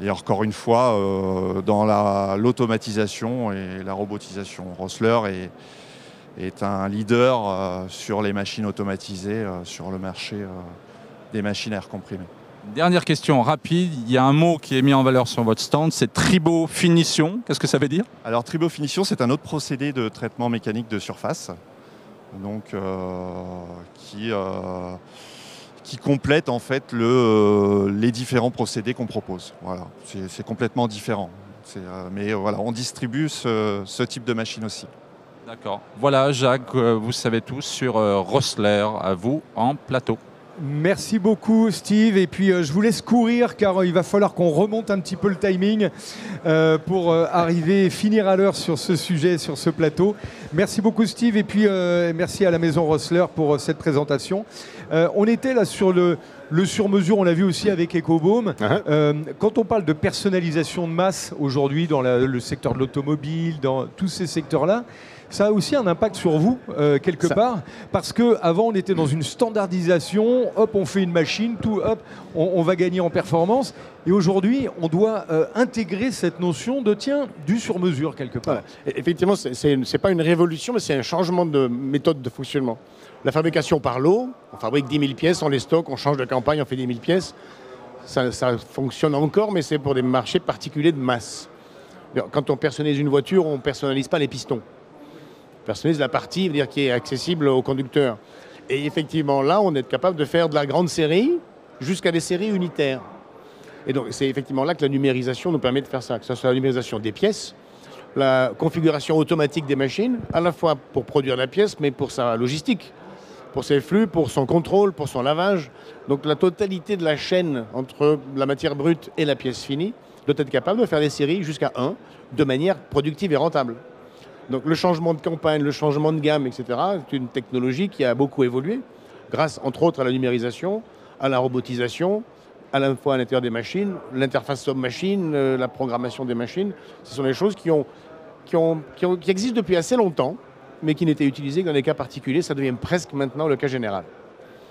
et encore une fois dans l'automatisation et la robotisation. Rossler est un leader sur les machines automatisées sur le marché des machines à air comprimé. Dernière question rapide, il y a un mot qui est mis en valeur sur votre stand, c'est tribofinition. Qu'est-ce que ça veut dire? Alors tribofinition, c'est un autre procédé de traitement mécanique de surface. Donc, qui complète en fait les différents procédés qu'on propose. Voilà, c'est complètement différent. Mais voilà, on distribue ce type de machine aussi. D'accord. Voilà, Jacques, vous savez tous sur Rossler, à vous en plateau. Merci beaucoup Steve, et puis je vous laisse courir car il va falloir qu'on remonte un petit peu le timing pour arriver et finir à l'heure sur ce sujet, sur ce plateau. Merci beaucoup Steve, et puis merci à la maison Rossler pour cette présentation. On était là sur le sur-mesure, on l'a vu aussi avec Ecoboom. Quand on parle de personnalisation de masse aujourd'hui dans le secteur de l'automobile, dans tous ces secteurs-là, ça a aussi un impact sur vous, quelque part, parce qu'avant, on était dans une standardisation, hop, on fait une machine, tout, hop, on va gagner en performance. Et aujourd'hui, on doit intégrer cette notion de, du sur-mesure, quelque part. Voilà. Effectivement, ce n'est pas une révolution, mais c'est un changement de méthode de fonctionnement. La fabrication par lot, on fabrique 10 000 pièces, on les stocke, on change de campagne, on fait 10 000 pièces. Ça fonctionne encore, mais c'est pour des marchés particuliers de masse. Quand on personnalise une voiture, on ne personnalise pas les pistons. On personnalise la partie, dire, qui est accessible au conducteur. Et effectivement, là, on est capable de faire de la grande série jusqu'à des séries unitaires. Et donc, c'est effectivement là que la numérisation nous permet de faire ça, que ce soit la numérisation des pièces, la configuration automatique des machines, à la fois pour produire la pièce, mais pour sa logistique. pour ses flux, pour son contrôle, pour son lavage. Donc la totalité de la chaîne entre la matière brute et la pièce finie doit être capable de faire des séries jusqu'à 1 de manière productive et rentable. Donc le changement de campagne, le changement de gamme, etc., c'est une technologie qui a beaucoup évolué, grâce entre autres à la numérisation, à la robotisation, à la fois à l'intérieur des machines, l'interface homme-machine, la programmation des machines. Ce sont des choses qui existent depuis assez longtemps, mais qui n'étaient utilisées que dans des cas particuliers. Ça devient presque maintenant le cas général.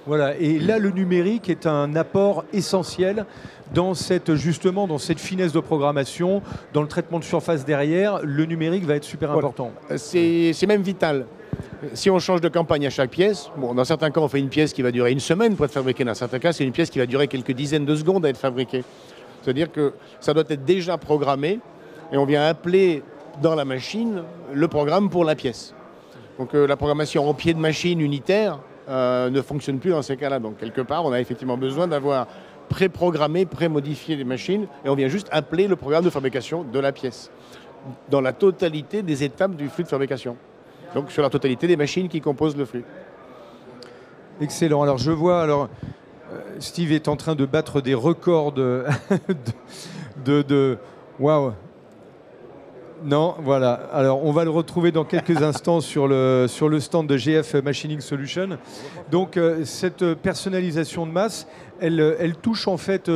Voilà, et là le numérique est un apport essentiel dans cette finesse de programmation, dans le traitement de surface derrière. Le numérique va être super important. C'est même vital. Si on change de campagne à chaque pièce, bon, dans certains cas on fait une pièce qui va durer une semaine pour être fabriquée, dans certains cas c'est une pièce qui va durer quelques dizaines de secondes à être fabriquée. C'est-à-dire que ça doit être déjà programmé et on vient appeler dans la machine le programme pour la pièce. Donc la programmation en pied de machine unitaire ne fonctionne plus dans ces cas-là. Donc quelque part, on a effectivement besoin d'avoir pré-programmé, pré-modifié les machines et on vient juste appeler le programme de fabrication de la pièce dans la totalité des étapes du flux de fabrication. Donc sur la totalité des machines qui composent le flux. Excellent. Alors je vois, Steve est en train de battre des records de waouh. Non, voilà. Alors, on va le retrouver dans quelques instants sur le stand de GF Machining Solutions. Donc, cette personnalisation de masse, elle touche en fait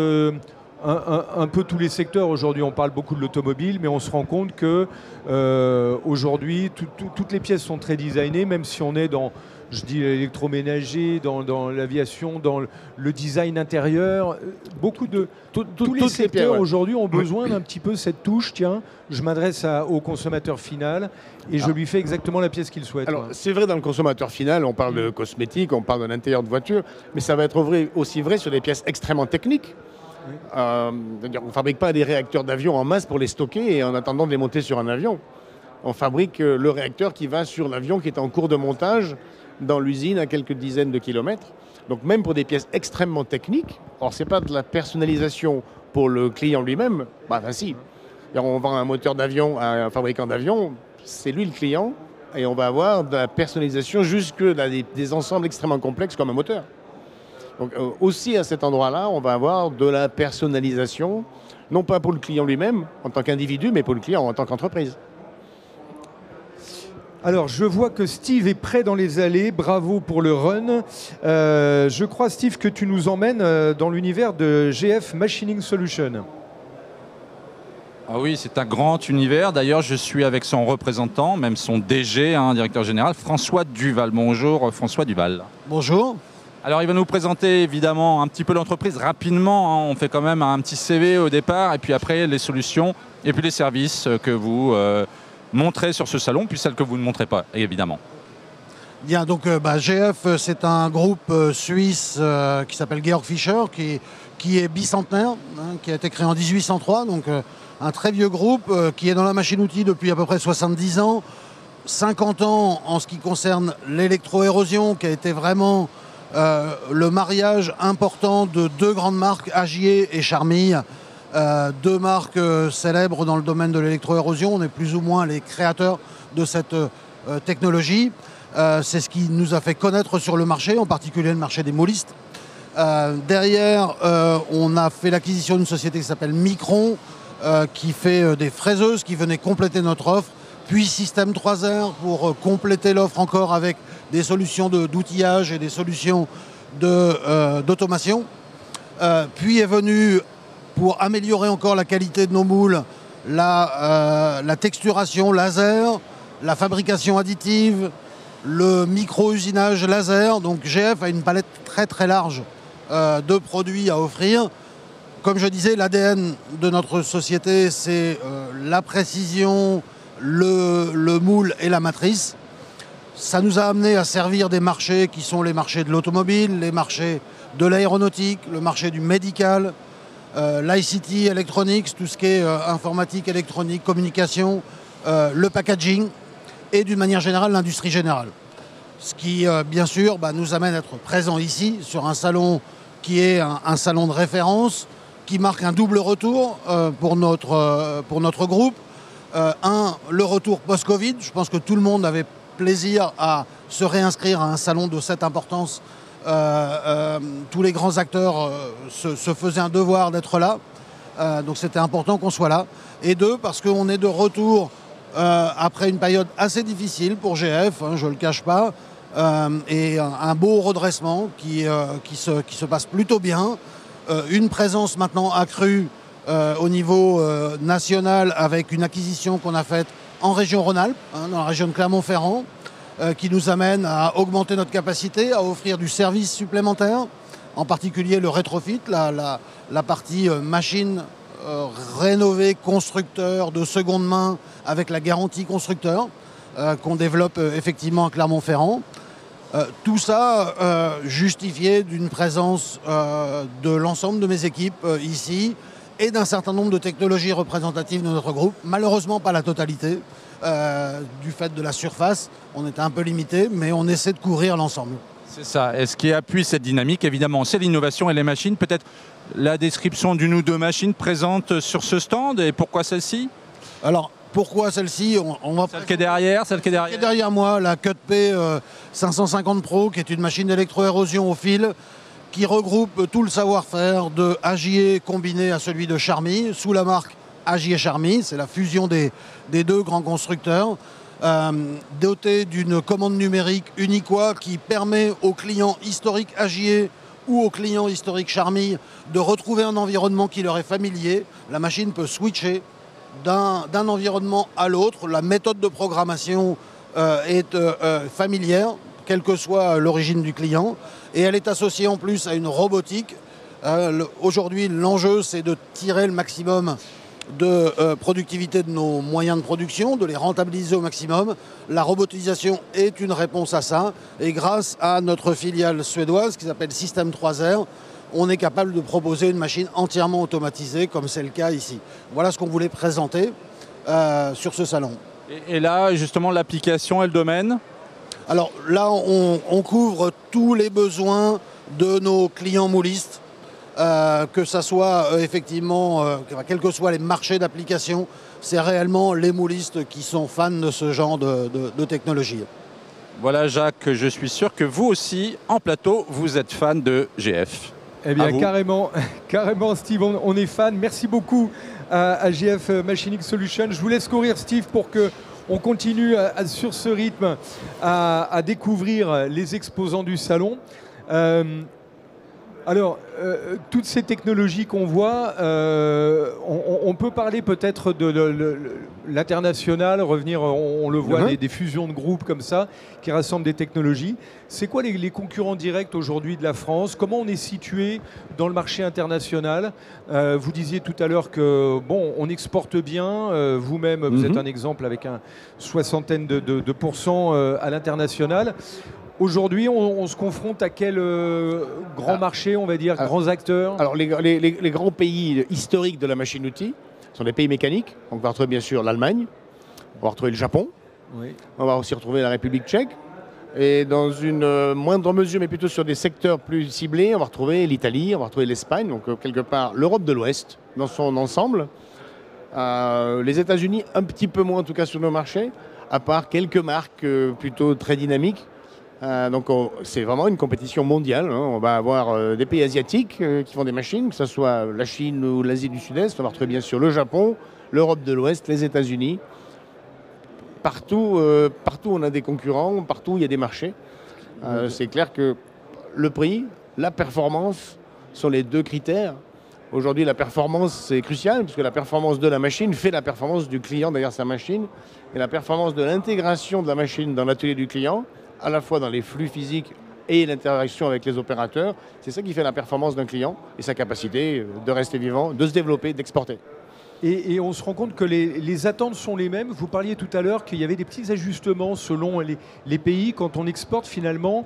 un peu tous les secteurs. Aujourd'hui, on parle beaucoup de l'automobile, mais on se rend compte que aujourd'hui, toutes les pièces sont très designées, même si on est dans, je dis, l'électroménager, dans l'aviation, dans le design intérieur. Tous les secteurs aujourd'hui ont besoin d'un petit peu cette touche. Tiens, je m'adresse au consommateur final et je lui fais exactement la pièce qu'il souhaite. Alors, c'est vrai dans le consommateur final, on parle de cosmétiques, on parle d'un intérieur de voiture, mais ça va être aussi vrai sur des pièces extrêmement techniques. On ne fabrique pas des réacteurs d'avion en masse pour les stocker et en attendant de les monter sur un avion. On fabrique le réacteur qui va sur l'avion qui est en cours de montage dans l'usine à quelques dizaines de kilomètres. Donc même pour des pièces extrêmement techniques, alors ce n'est pas de la personnalisation pour le client lui-même, si. On vend un moteur d'avion à un fabricant d'avion, c'est lui le client, et on va avoir de la personnalisation jusque dans des ensembles extrêmement complexes comme un moteur. Donc aussi à cet endroit-là, on va avoir de la personnalisation, non pas pour le client lui-même en tant qu'individu, mais pour le client en tant qu'entreprise. Alors, je vois que Steve est prêt dans les allées. Bravo pour le run. Je crois, Steve, que tu nous emmènes dans l'univers de GF Machining Solutions. Ah oui, c'est un grand univers. D'ailleurs, je suis avec son représentant, même son DG, directeur général, François Duval. Bonjour, François Duval. Bonjour. Alors, il va nous présenter évidemment un petit peu l'entreprise rapidement. On fait quand même un petit CV au départ, et puis après, les solutions, et puis les services que vous montrez sur ce salon, puis celles que vous ne montrez pas, évidemment. Bien, donc GF, c'est un groupe suisse qui s'appelle Georg Fischer, qui est bicentenaire, qui a été créé en 1803, donc un très vieux groupe qui est dans la machine-outil depuis à peu près 70 ans, 50 ans en ce qui concerne l'électroérosion, qui a été vraiment le mariage important de deux grandes marques, Agier et Charmille, deux marques célèbres dans le domaine de l'électroérosion. On est plus ou moins les créateurs de cette technologie. C'est ce qui nous a fait connaître sur le marché, en particulier le marché des moulistes. Derrière, on a fait l'acquisition d'une société qui s'appelle Micron, qui fait des fraiseuses, qui venait compléter notre offre, puis Système 3R pour compléter l'offre encore avec des solutions d'outillage et des solutions d'automation. Puis est venu, pour améliorer encore la qualité de nos moules, la texturation laser, la fabrication additive, le micro-usinage laser. Donc GF a une palette très très large de produits à offrir. Comme je disais, l'ADN de notre société, c'est la précision, le moule et la matrice. Ça nous a amené à servir des marchés qui sont les marchés de l'automobile, les marchés de l'aéronautique, le marché du médical, l'ICT, electronics, tout ce qui est informatique, électronique, communication, le packaging et d'une manière générale l'industrie générale. Ce qui, bien sûr, nous amène à être présents ici sur un salon qui est un salon de référence, qui marque un double retour pour notre groupe. Le retour post-Covid. Je pense que tout le monde avait plaisir à se réinscrire à un salon de cette importance. Tous les grands acteurs se faisaient un devoir d'être là. Donc c'était important qu'on soit là. Et deux, parce qu'on est de retour après une période assez difficile pour GF, je ne le cache pas, et un beau redressement qui se passe plutôt bien. Une présence maintenant accrue au niveau national avec une acquisition qu'on a faite en région Rhône-Alpes, dans la région de Clermont-Ferrand, qui nous amène à augmenter notre capacité, à offrir du service supplémentaire, en particulier le rétrofit, la partie machine rénovée, constructeur de seconde main avec la garantie constructeur qu'on développe effectivement à Clermont-Ferrand. Tout ça justifié d'une présence de l'ensemble de mes équipes ici et d'un certain nombre de technologies représentatives de notre groupe. Malheureusement pas la totalité, du fait de la surface. On était un peu limité, mais on essaie de couvrir l'ensemble. C'est ça. Et ce qui appuie cette dynamique, évidemment, c'est l'innovation et les machines. Peut-être la description d'une ou deux machines présentes sur ce stand et pourquoi celle-ci? Alors, pourquoi celle-ci? Celle qui est derrière, Celle qui est derrière moi, la Cut-P 550 Pro, qui est une machine d'électro-érosion au fil, qui regroupe tout le savoir-faire de AJE combiné à celui de Charmy, sous la marque AJE Charmy. C'est la fusion des deux grands constructeurs, dotée d'une commande numérique Uniqua qui permet aux clients historiques AJE ou aux clients historiques Charmy de retrouver un environnement qui leur est familier. La machine peut switcher d'un environnement à l'autre. La méthode de programmation est familière, quelle que soit l'origine du client. Et elle est associée en plus à une robotique. Aujourd'hui, l'enjeu, c'est de tirer le maximum de productivité de nos moyens de production, de les rentabiliser au maximum. La robotisation est une réponse à ça. Et grâce à notre filiale suédoise qui s'appelle System 3R, on est capable de proposer une machine entièrement automatisée, comme c'est le cas ici. Voilà ce qu'on voulait présenter sur ce salon. Et là, justement, l'application et le domaine? Alors là, on couvre tous les besoins de nos clients moulistes, que ce soit effectivement, quels que soient les marchés d'application, c'est réellement les moulistes qui sont fans de ce genre de technologie. Voilà, Jacques, je suis sûr que vous aussi, en plateau, vous êtes fan de GF. Eh bien, carrément, Steve, on est fan. Merci beaucoup à GF Machining Solutions. Je vous laisse courir, Steve, pour qu'on continue sur ce rythme à découvrir les exposants du salon. Alors, toutes ces technologies qu'on voit, on peut parler peut-être de l'international, revenir, on le voit, des fusions de groupes comme ça, qui rassemblent des technologies. C'est quoi les concurrents directs aujourd'hui de la France? Comment on est situé dans le marché international? Vous disiez tout à l'heure que, bon, on exporte bien, vous-même, vous êtes un exemple avec une soixantaine de pourcents à l'international. Aujourd'hui, on se confronte à quel grand marché, on va dire, grands acteurs? Alors, les grands pays historiques de la machine-outil sont les pays mécaniques. Donc, on va retrouver bien sûr l'Allemagne, on va retrouver le Japon, on va aussi retrouver la République tchèque. Et dans une moindre mesure, mais plutôt sur des secteurs plus ciblés, on va retrouver l'Italie, on va retrouver l'Espagne, donc quelque part l'Europe de l'Ouest dans son ensemble. Les États-Unis, un petit peu moins en tout cas sur nos marchés, à part quelques marques plutôt très dynamiques. Donc c'est vraiment une compétition mondiale. On va avoir des pays asiatiques qui font des machines, que ce soit la Chine ou l'Asie du Sud-Est. On va retrouver bien sûr le Japon, l'Europe de l'Ouest, les États-Unis. Partout on a des concurrents, partout il y a des marchés. C'est clair que le prix, la performance sont les deux critères. Aujourd'hui, la performance, c'est crucial, puisque la performance de la machine fait la performance du client derrière sa machine. Et la performance de l'intégration de la machine dans l'atelier du client, à la fois dans les flux physiques et l'interaction avec les opérateurs, c'est ça qui fait la performance d'un client et sa capacité de rester vivant, de se développer, d'exporter. Et on se rend compte que les attentes sont les mêmes. Vous parliez tout à l'heure qu'il y avait des petits ajustements selon les pays. Quand on exporte, finalement,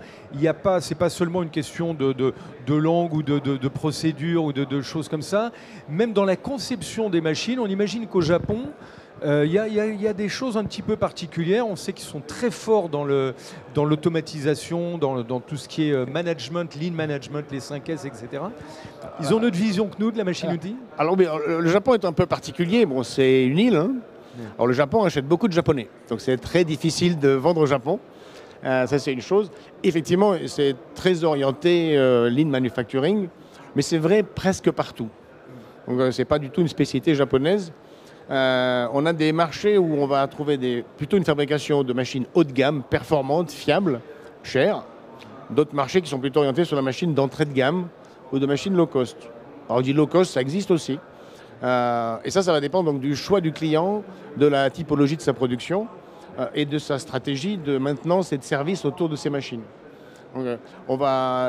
c'est pas seulement une question de langue ou de procédure ou de choses comme ça. Même dans la conception des machines, on imagine qu'au Japon, il y a des choses un petit peu particulières. On sait qu'ils sont très forts dans l'automatisation, dans tout ce qui est management, lean management, les 5S, etc. Ils ont notre vision que nous de la machine-outil. Alors, le Japon est un peu particulier. Bon, c'est une île, Alors le Japon achète beaucoup de Japonais, donc c'est très difficile de vendre au Japon. Ça c'est une chose. Effectivement, c'est très orienté lean manufacturing, mais c'est vrai presque partout. Donc c'est pas du tout une spécialité japonaise. On a des marchés où on va trouver plutôt une fabrication de machines haut de gamme, performantes, fiables, chères. D'autres marchés qui sont plutôt orientés sur la machine d'entrée de gamme ou de machines low cost. Alors on dit low cost, ça existe aussi. Et ça va dépendre donc du choix du client, de la typologie de sa production et de sa stratégie de maintenance et de service autour de ces machines. Donc,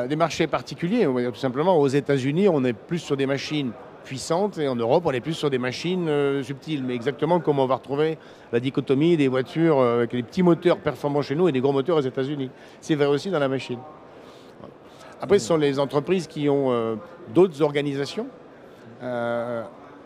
des marchés particuliers, on va dire tout simplement, aux États-Unis, on est plus sur des machines puissantes et en Europe, on est plus sur des machines subtiles. Mais exactement comme on va retrouver la dichotomie des voitures avec des petits moteurs performants chez nous et des gros moteurs aux États-Unis. C'est vrai aussi dans la machine. Après, ce sont les entreprises qui ont d'autres organisations.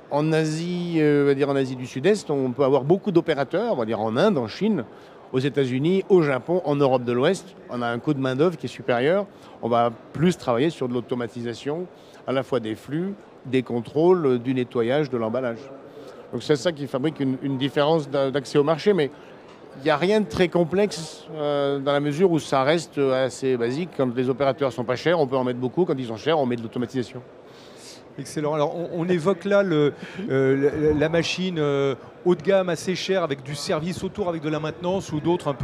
En Asie, on va dire en Asie du Sud-Est, on peut avoir beaucoup d'opérateurs, on va dire en Inde, en Chine, aux États-Unis, au Japon, en Europe de l'Ouest. On a un coût de main-d'œuvre qui est supérieur. On va plus travailler sur de l'automatisation, à la fois des flux, des contrôles, du nettoyage, de l'emballage. Donc c'est ça qui fabrique une différence d'accès au marché, mais il n'y a rien de très complexe dans la mesure où ça reste assez basique. Quand les opérateurs ne sont pas chers, on peut en mettre beaucoup. Quand ils sont chers, on met de l'automatisation. Excellent. Alors, on évoque là la machine haut de gamme assez chère avec du service autour, avec de la maintenance, ou d'autres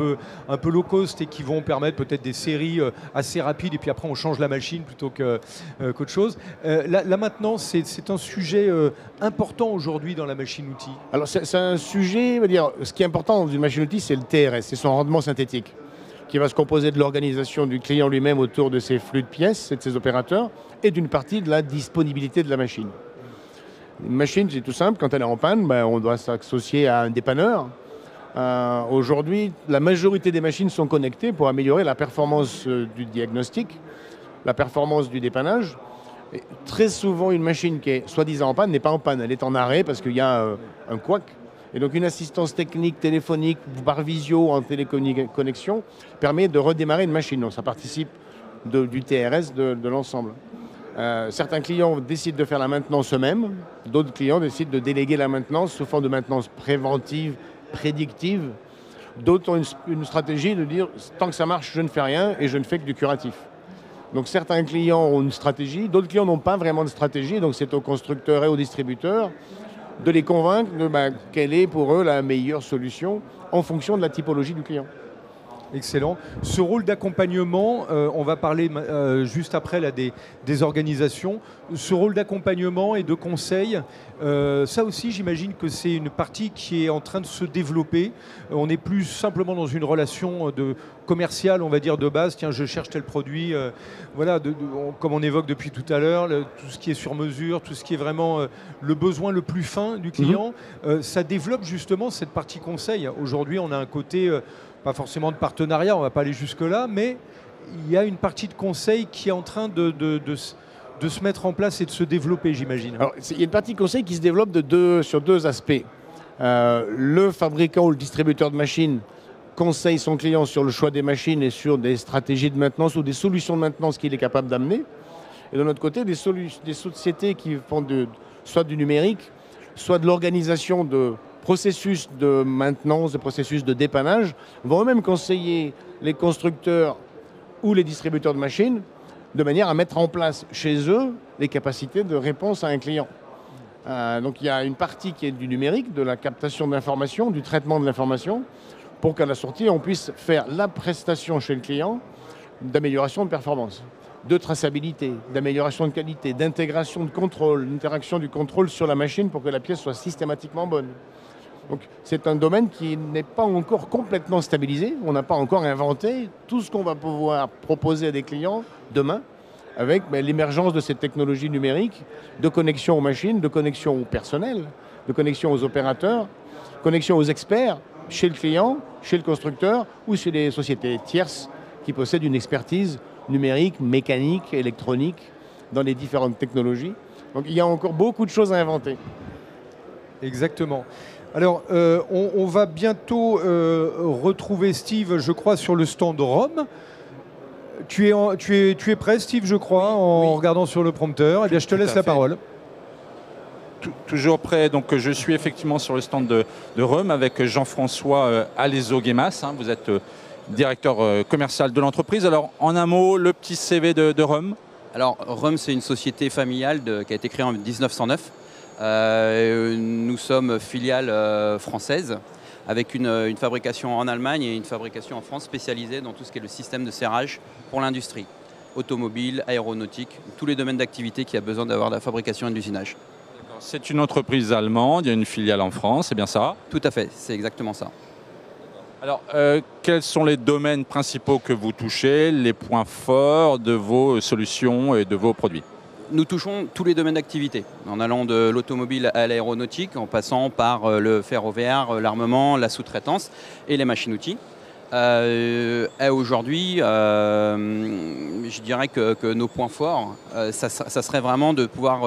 un peu low cost et qui vont permettre peut-être des séries assez rapides et puis après on change la machine plutôt qu'autre chose. La maintenance, c'est un sujet important aujourd'hui dans la machine-outil. Alors c'est un sujet, on va dire, ce qui est important dans une machine-outil, c'est le TRS, c'est son rendement synthétique, qui va se composer de l'organisation du client lui-même autour de ses flux de pièces et de ses opérateurs, et d'une partie de la disponibilité de la machine. Une machine, c'est tout simple, quand elle est en panne, on doit s'associer à un dépanneur. Aujourd'hui, la majorité des machines sont connectées pour améliorer la performance du diagnostic, la performance du dépannage. Et très souvent, une machine qui est soi-disant en panne n'est pas en panne, elle est en arrêt parce qu'il y a un couac. Et donc une assistance technique, téléphonique, par visio, en téléconnexion, permet de redémarrer une machine. Donc ça participe du TRS de l'ensemble. Certains clients décident de faire la maintenance eux-mêmes, d'autres clients décident de déléguer la maintenance sous forme de maintenance préventive, prédictive. D'autres ont une stratégie de dire tant que ça marche, je ne fais rien et je ne fais que du curatif. Donc certains clients ont une stratégie, d'autres clients n'ont pas vraiment de stratégie, donc c'est aux constructeurs et aux distributeurs de les convaincre de quelle est pour eux la meilleure solution en fonction de la typologie du client. Excellent. Ce rôle d'accompagnement, on va parler juste après là, des organisations. Ce rôle d'accompagnement et de conseil, ça aussi j'imagine que c'est une partie qui est en train de se développer. On n'est plus simplement dans une relation commerciale, on va dire de base. Tiens, je cherche tel produit. Voilà, comme on évoque depuis tout à l'heure, tout ce qui est sur mesure, tout ce qui est vraiment le besoin le plus fin du client. Ça développe justement cette partie conseil. Aujourd'hui, on a un côté... pas forcément de partenariat, on ne va pas aller jusque-là, mais il y a une partie de conseil qui est en train de se mettre en place et de se développer, j'imagine. Alors, il y a une partie de conseil qui se développe sur deux aspects. Le fabricant ou le distributeur de machines conseille son client sur le choix des machines et sur des stratégies de maintenance ou des solutions de maintenance qu'il est capable d'amener. Et de notre côté, des sociétés qui font soit du numérique, soit de l'organisation de processus de maintenance, de processus de dépannage, vont eux-mêmes conseiller les constructeurs ou les distributeurs de machines de manière à mettre en place chez eux les capacités de réponse à un client. Donc il y a une partie qui est du numérique, de la captation de l'information, du traitement de l'information, pour qu'à la sortie, on puisse faire la prestation chez le client d'amélioration de performance, de traçabilité, d'amélioration de qualité, d'intégration de contrôle, d'interaction du contrôle sur la machine pour que la pièce soit systématiquement bonne. Donc c'est un domaine qui n'est pas encore complètement stabilisé. On n'a pas encore inventé tout ce qu'on va pouvoir proposer à des clients demain avec l'émergence de cette technologie numérique de connexion aux machines, de connexion au personnel, de connexion aux opérateurs, connexion aux experts chez le client, chez le constructeur ou chez des sociétés tierces qui possèdent une expertise numérique, mécanique, électronique dans les différentes technologies. Donc il y a encore beaucoup de choses à inventer. Exactement. Alors, on va bientôt retrouver Steve, je crois, sur le stand Rome. Tu es prêt, Steve, je crois, en regardant sur le prompteur. Eh bien, je te laisse la parole. toujours prêt. Donc, je suis effectivement sur le stand de RUM avec Jean-François Alaiso-Guémas. Hein, vous êtes directeur commercial de l'entreprise. Alors, en un mot, le petit CV de RUM. Alors, RUM, c'est une société familiale qui a été créée en 1909. Nous sommes filiale française avec une fabrication en Allemagne et une fabrication en France spécialisée dans tout ce qui est le système de serrage pour l'industrie. Automobile, aéronautique, tous les domaines d'activité qui a besoin d'avoir de la fabrication et de l'usinage. C'est une entreprise allemande, il y a une filiale en France, c'est bien ça? Tout à fait, c'est exactement ça. Alors, quels sont les domaines principaux que vous touchez, les points forts de vos solutions et de vos produits? Nous touchons tous les domaines d'activité, en allant de l'automobile à l'aéronautique, en passant par le ferroviaire, l'armement, la sous-traitance et les machines-outils. Aujourd'hui, je dirais que nos points forts, ça serait vraiment de pouvoir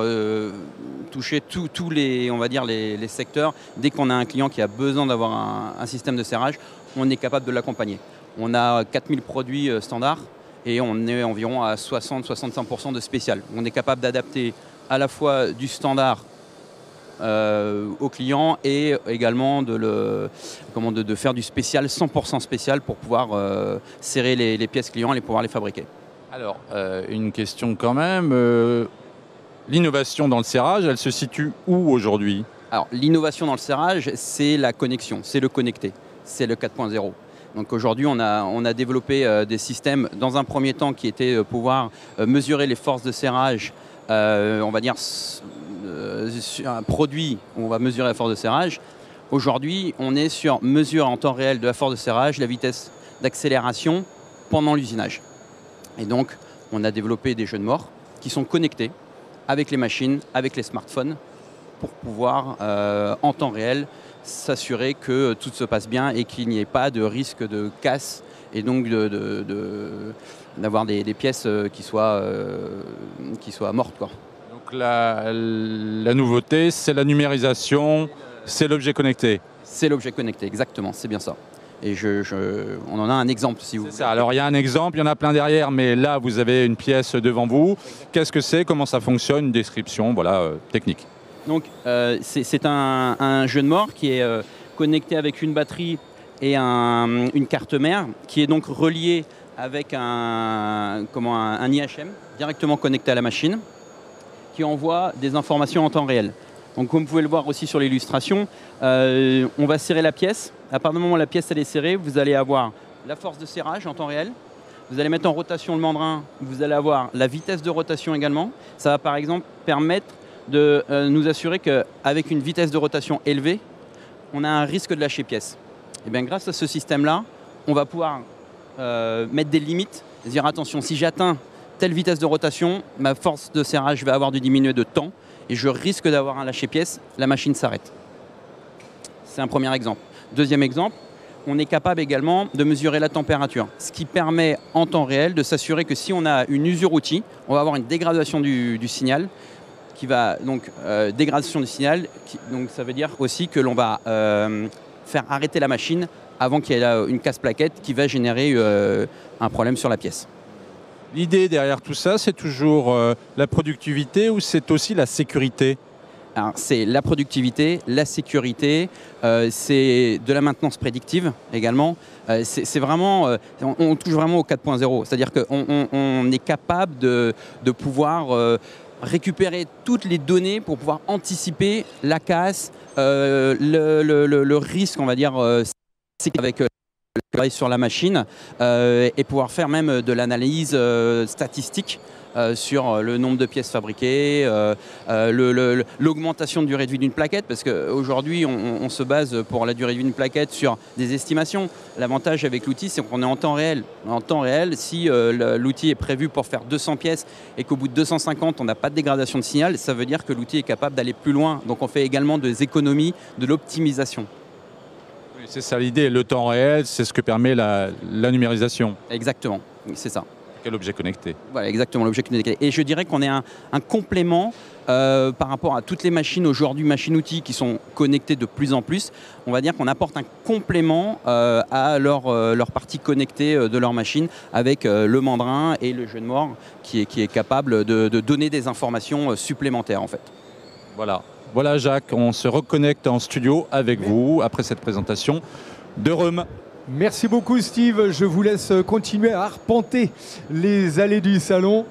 toucher tous les, on va dire, les secteurs. Dès qu'on a un client qui a besoin d'avoir un système de serrage, on est capable de l'accompagner. On a 4000 produits standards et on est environ à 60-65% de spécial. On est capable d'adapter à la fois du standard au client et également de faire du spécial, 100% spécial pour pouvoir serrer les pièces clients et pouvoir les fabriquer. Alors, une question quand même. L'innovation dans le serrage, elle se situe où aujourd'hui? Alors, l'innovation dans le serrage, c'est la connexion, c'est le connecté, c'est le 4.0. Donc aujourd'hui, on a développé des systèmes, dans un premier temps, qui étaient pouvoir mesurer les forces de serrage, on va dire, sur un produit où on va mesurer la force de serrage. Aujourd'hui, on est sur mesure en temps réel de la force de serrage, la vitesse d'accélération pendant l'usinage. Et donc, on a développé des jeux de mort qui sont connectés avec les machines, avec les smartphones, pour pouvoir, en temps réel, s'assurer que tout se passe bien et qu'il n'y ait pas de risque de casse et donc d'avoir des pièces qui soient mortes, quoi. Donc la nouveauté, c'est la numérisation, c'est l'objet connecté. C'est l'objet connecté, exactement, c'est bien ça. Et on en a un exemple, si vous voulez. Ça. Alors il y a un exemple, il y en a plein derrière, mais là vous avez une pièce devant vous. Qu'est-ce que c'est? Comment ça fonctionne? Une description, voilà, technique. Donc c'est un jeu de mort qui est connecté avec une batterie et une carte mère qui est donc reliée avec un IHM directement connecté à la machine qui envoie des informations en temps réel. Donc comme vous pouvez le voir aussi sur l'illustration, on va serrer la pièce. À partir du moment où la pièce elle est serrée, vous allez avoir la force de serrage en temps réel. Vous allez mettre en rotation le mandrin, vous allez avoir la vitesse de rotation également. Ça va par exemple permettre de nous assurer qu'avec une vitesse de rotation élevée, on a un risque de lâcher pièce. Et bien grâce à ce système-là, on va pouvoir mettre des limites, dire attention, si j'atteins telle vitesse de rotation, ma force de serrage va avoir dû diminuer de temps et je risque d'avoir un lâcher pièce, la machine s'arrête. C'est un premier exemple. Deuxième exemple, on est capable également de mesurer la température, ce qui permet en temps réel de s'assurer que si on a une usure outil, on va avoir une dégradation du signal, qui va donc dégradation du signal, donc ça veut dire aussi que l'on va faire arrêter la machine avant qu'il y ait une casse-plaquette qui va générer un problème sur la pièce. L'idée derrière tout ça, c'est toujours la productivité ou c'est aussi la sécurité? Alors, c'est la productivité, la sécurité, c'est de la maintenance prédictive également. C'est vraiment, on touche vraiment au 4.0, c'est-à-dire qu'on est capable de pouvoir récupérer toutes les données pour pouvoir anticiper la casse, le risque, on va dire, avec le travail sur la machine et pouvoir faire même de l'analyse statistique sur le nombre de pièces fabriquées, l'augmentation de durée de vie d'une plaquette, parce qu'aujourd'hui on se base pour la durée de vie d'une plaquette sur des estimations. L'avantage avec l'outil, c'est qu'on est en temps réel. En temps réel, si l'outil est prévu pour faire 200 pièces et qu'au bout de 250 on n'a pas de dégradation de signal, ça veut dire que l'outil est capable d'aller plus loin. Donc on fait également des économies, de l'optimisation. Oui, c'est ça l'idée, le temps réel, c'est ce que permet la numérisation. Exactement, c'est ça. L'objet connecté. Voilà, exactement, l'objet connecté. Et je dirais qu'on est un complément par rapport à toutes les machines aujourd'hui, machines-outils qui sont connectées de plus en plus. On va dire qu'on apporte un complément à leur partie connectée de leur machine avec le mandrin et le jeu de mort qui est capable de donner des informations supplémentaires en fait. Voilà. Voilà Jacques, on se reconnecte en studio avec vous après cette présentation de Rome. Merci beaucoup Steve, je vous laisse continuer à arpenter les allées du salon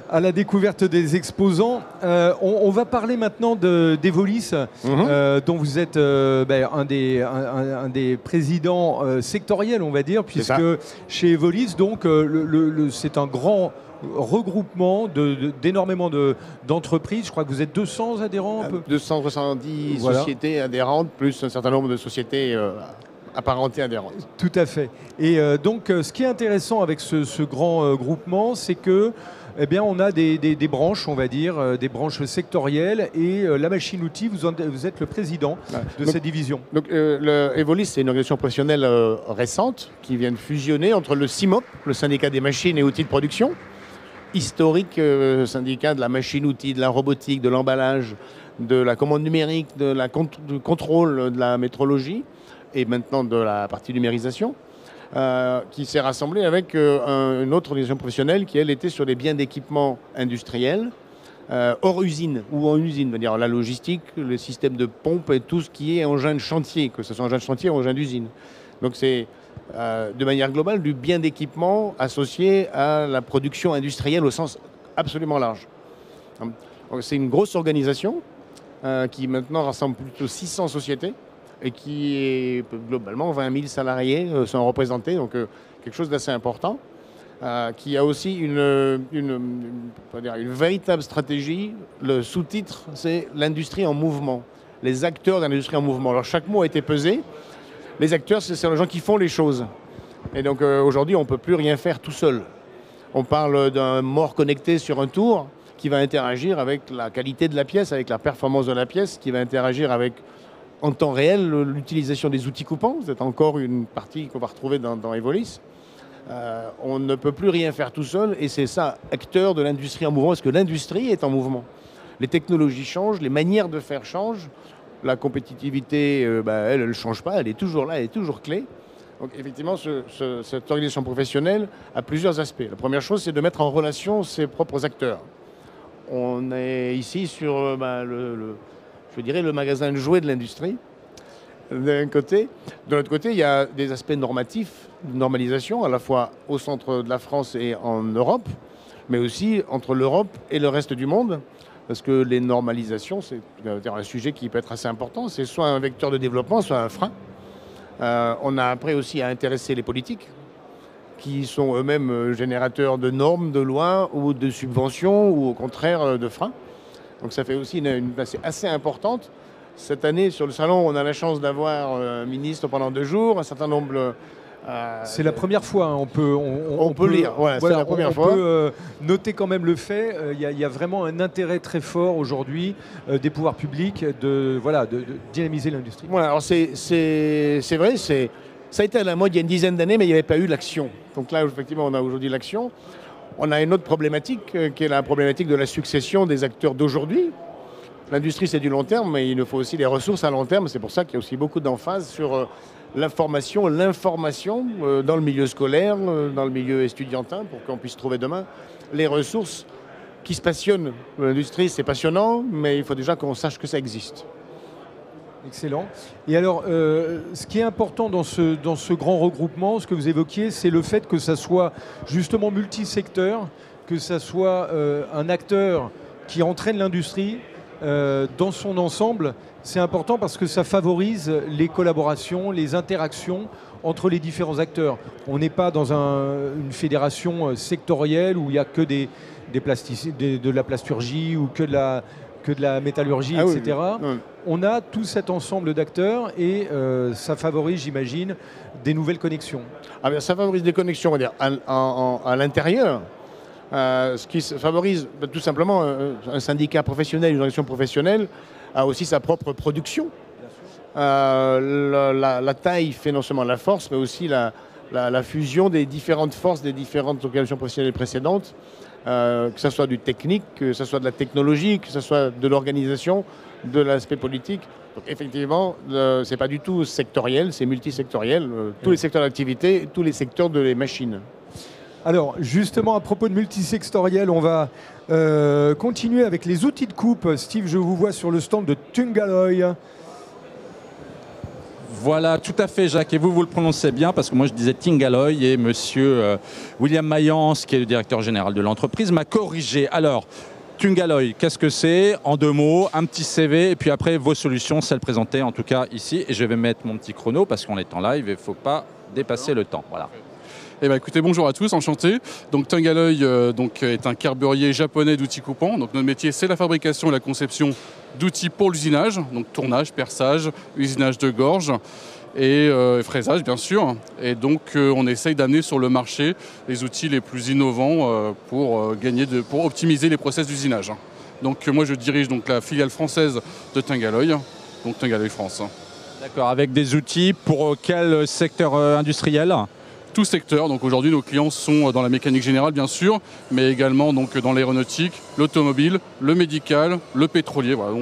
à la découverte des exposants. On va parler maintenant d'Evolis, dont vous êtes un des présidents sectoriels, on va dire, puisque chez Evolis, donc, c'est un grand regroupement d'énormément d'entreprises. Je crois que vous êtes 200 adhérents un peu. 270 sociétés adhérentes, plus un certain nombre de sociétés apparentées adhérentes. Tout à fait. Et donc, ce qui est intéressant avec ce grand groupement, c'est que eh bien, on a des branches, on va dire, des branches sectorielles, et la machine-outil, vous êtes le président de cette division. Donc, Evolis, c'est une organisation professionnelle récente qui vient de fusionner entre le CIMOP, le syndicat des machines et outils de production, historique syndicat de la machine-outil, de la robotique, de l'emballage, de la commande numérique, du contrôle de la métrologie, et maintenant de la partie numérisation. Qui s'est rassemblé avec une autre organisation professionnelle qui, elle, était sur les biens d'équipement industriels, hors usine ou en usine, c'est-à-dire la logistique, le système de pompe et tout ce qui est engin de chantier, que ce soit engin de chantier ou engin d'usine. Donc c'est, de manière globale, du bien d'équipement associé à la production industrielle au sens absolument large. C'est une grosse organisation qui maintenant rassemble plutôt 600 sociétés, et qui est globalement 20 000 salariés sont représentés, donc quelque chose d'assez important, qui a aussi une véritable stratégie. Le sous-titre, c'est l'industrie en mouvement, les acteurs de l'industrie en mouvement. Alors chaque mot a été pesé. Les acteurs, c'est les gens qui font les choses. Et donc aujourd'hui, on ne peut plus rien faire tout seul. On parle d'un mort connecté sur un tour qui va interagir avec la qualité de la pièce, avec la performance de la pièce, qui va interagir avec en temps réel l'utilisation des outils coupants. C'est encore une partie qu'on va retrouver dans Evolis. On ne peut plus rien faire tout seul, et c'est ça, acteur de l'industrie en mouvement, parce que l'industrie est en mouvement. Les technologies changent, les manières de faire changent. La compétitivité, elle ne change pas, elle est toujours là, elle est toujours clé. Donc effectivement, cette organisation professionnelle a plusieurs aspects. La première chose, c'est de mettre en relation ses propres acteurs. On est ici sur je dirais, le magasin de jouets de l'industrie, d'un côté. De l'autre côté, il y a des aspects normatifs, de normalisation, à la fois au centre de la France et en Europe, mais aussi entre l'Europe et le reste du monde, parce que les normalisations, c'est un sujet qui peut être assez important. C'est soit un vecteur de développement, soit un frein. On a après aussi à intéresser les politiques, qui sont eux-mêmes générateurs de normes, de lois, ou de subventions, ou au contraire de freins. Donc ça fait aussi une place assez importante. Cette année, sur le salon, on a la chance d'avoir un ministre pendant 2 jours, un certain nombre... c'est la première fois, hein. On peut lire, voilà, c'est la première fois. On peut noter quand même le fait, il y a vraiment un intérêt très fort aujourd'hui des pouvoirs publics de dynamiser l'industrie. Voilà, alors c'est vrai, ça a été à la mode il y a une dizaine d'années, mais il n'y avait pas eu l'action. Donc là, effectivement, on a aujourd'hui l'action. On a une autre problématique qui est la problématique de la succession des acteurs d'aujourd'hui. L'industrie, c'est du long terme, mais il nous faut aussi des ressources à long terme. C'est pour ça qu'il y a aussi beaucoup d'emphase sur l'information dans le milieu scolaire, dans le milieu estudiantin, pour qu'on puisse trouver demain les ressources qui se passionnent. L'industrie, c'est passionnant, mais il faut déjà qu'on sache que ça existe. Excellent. Et alors, ce qui est important dans ce grand regroupement, ce que vous évoquiez, c'est le fait que ça soit justement multisecteur, que ça soit un acteur qui entraîne l'industrie dans son ensemble. C'est important parce que ça favorise les collaborations, les interactions entre les différents acteurs. On n'est pas dans une fédération sectorielle où il n'y a que de la plasturgie ou que de la métallurgie, etc. Oui. On a tout cet ensemble d'acteurs et ça favorise, j'imagine, des nouvelles connexions. Ah bien, ça favorise des connexions, on va dire, à l'intérieur. Ce qui favorise tout simplement un syndicat professionnel, une organisation professionnelle, a aussi sa propre production. La taille fait non seulement la force, mais aussi la fusion des différentes forces des différentes organisations professionnelles précédentes. Que ce soit du technique, que ce soit de la technologie, que ce soit de l'organisation, de l'aspect politique. Donc effectivement, ce n'est pas du tout sectoriel, c'est multisectoriel. Tous les secteurs d'activité, tous les secteurs de les machines. Alors, justement, à propos de multisectoriel, on va continuer avec les outils de coupe. Steve, je vous vois sur le stand de Tungaloy. Voilà, tout à fait, Jacques. Et vous le prononcez bien, parce que moi, je disais Tungaloy, et monsieur William Mayence, qui est le directeur général de l'entreprise, m'a corrigé. Alors, Tungaloy, qu'est-ce que c'est? En 2 mots, un petit CV, et puis après, vos solutions, celles présentées, en tout cas, ici. Et je vais mettre mon petit chrono, parce qu'on est en live, et il ne faut pas dépasser le temps. Voilà. Eh ben, écoutez, bonjour à tous, enchanté. Donc Tungaloy est un carburier japonais d'outils coupants. Donc notre métier, c'est la fabrication et la conception d'outils pour l'usinage, donc tournage, perçage, usinage de gorge et fraisage bien sûr. Et donc on essaye d'amener sur le marché les outils les plus innovants pour optimiser les process d'usinage. Donc moi je dirige donc la filiale française de Tungaloy, donc Tungaloy France. D'accord, avec des outils pour quel secteur industriel? Tout secteur. Donc aujourd'hui, nos clients sont dans la mécanique générale, bien sûr, mais également donc, dans l'aéronautique, l'automobile, le médical, le pétrolier. Voilà,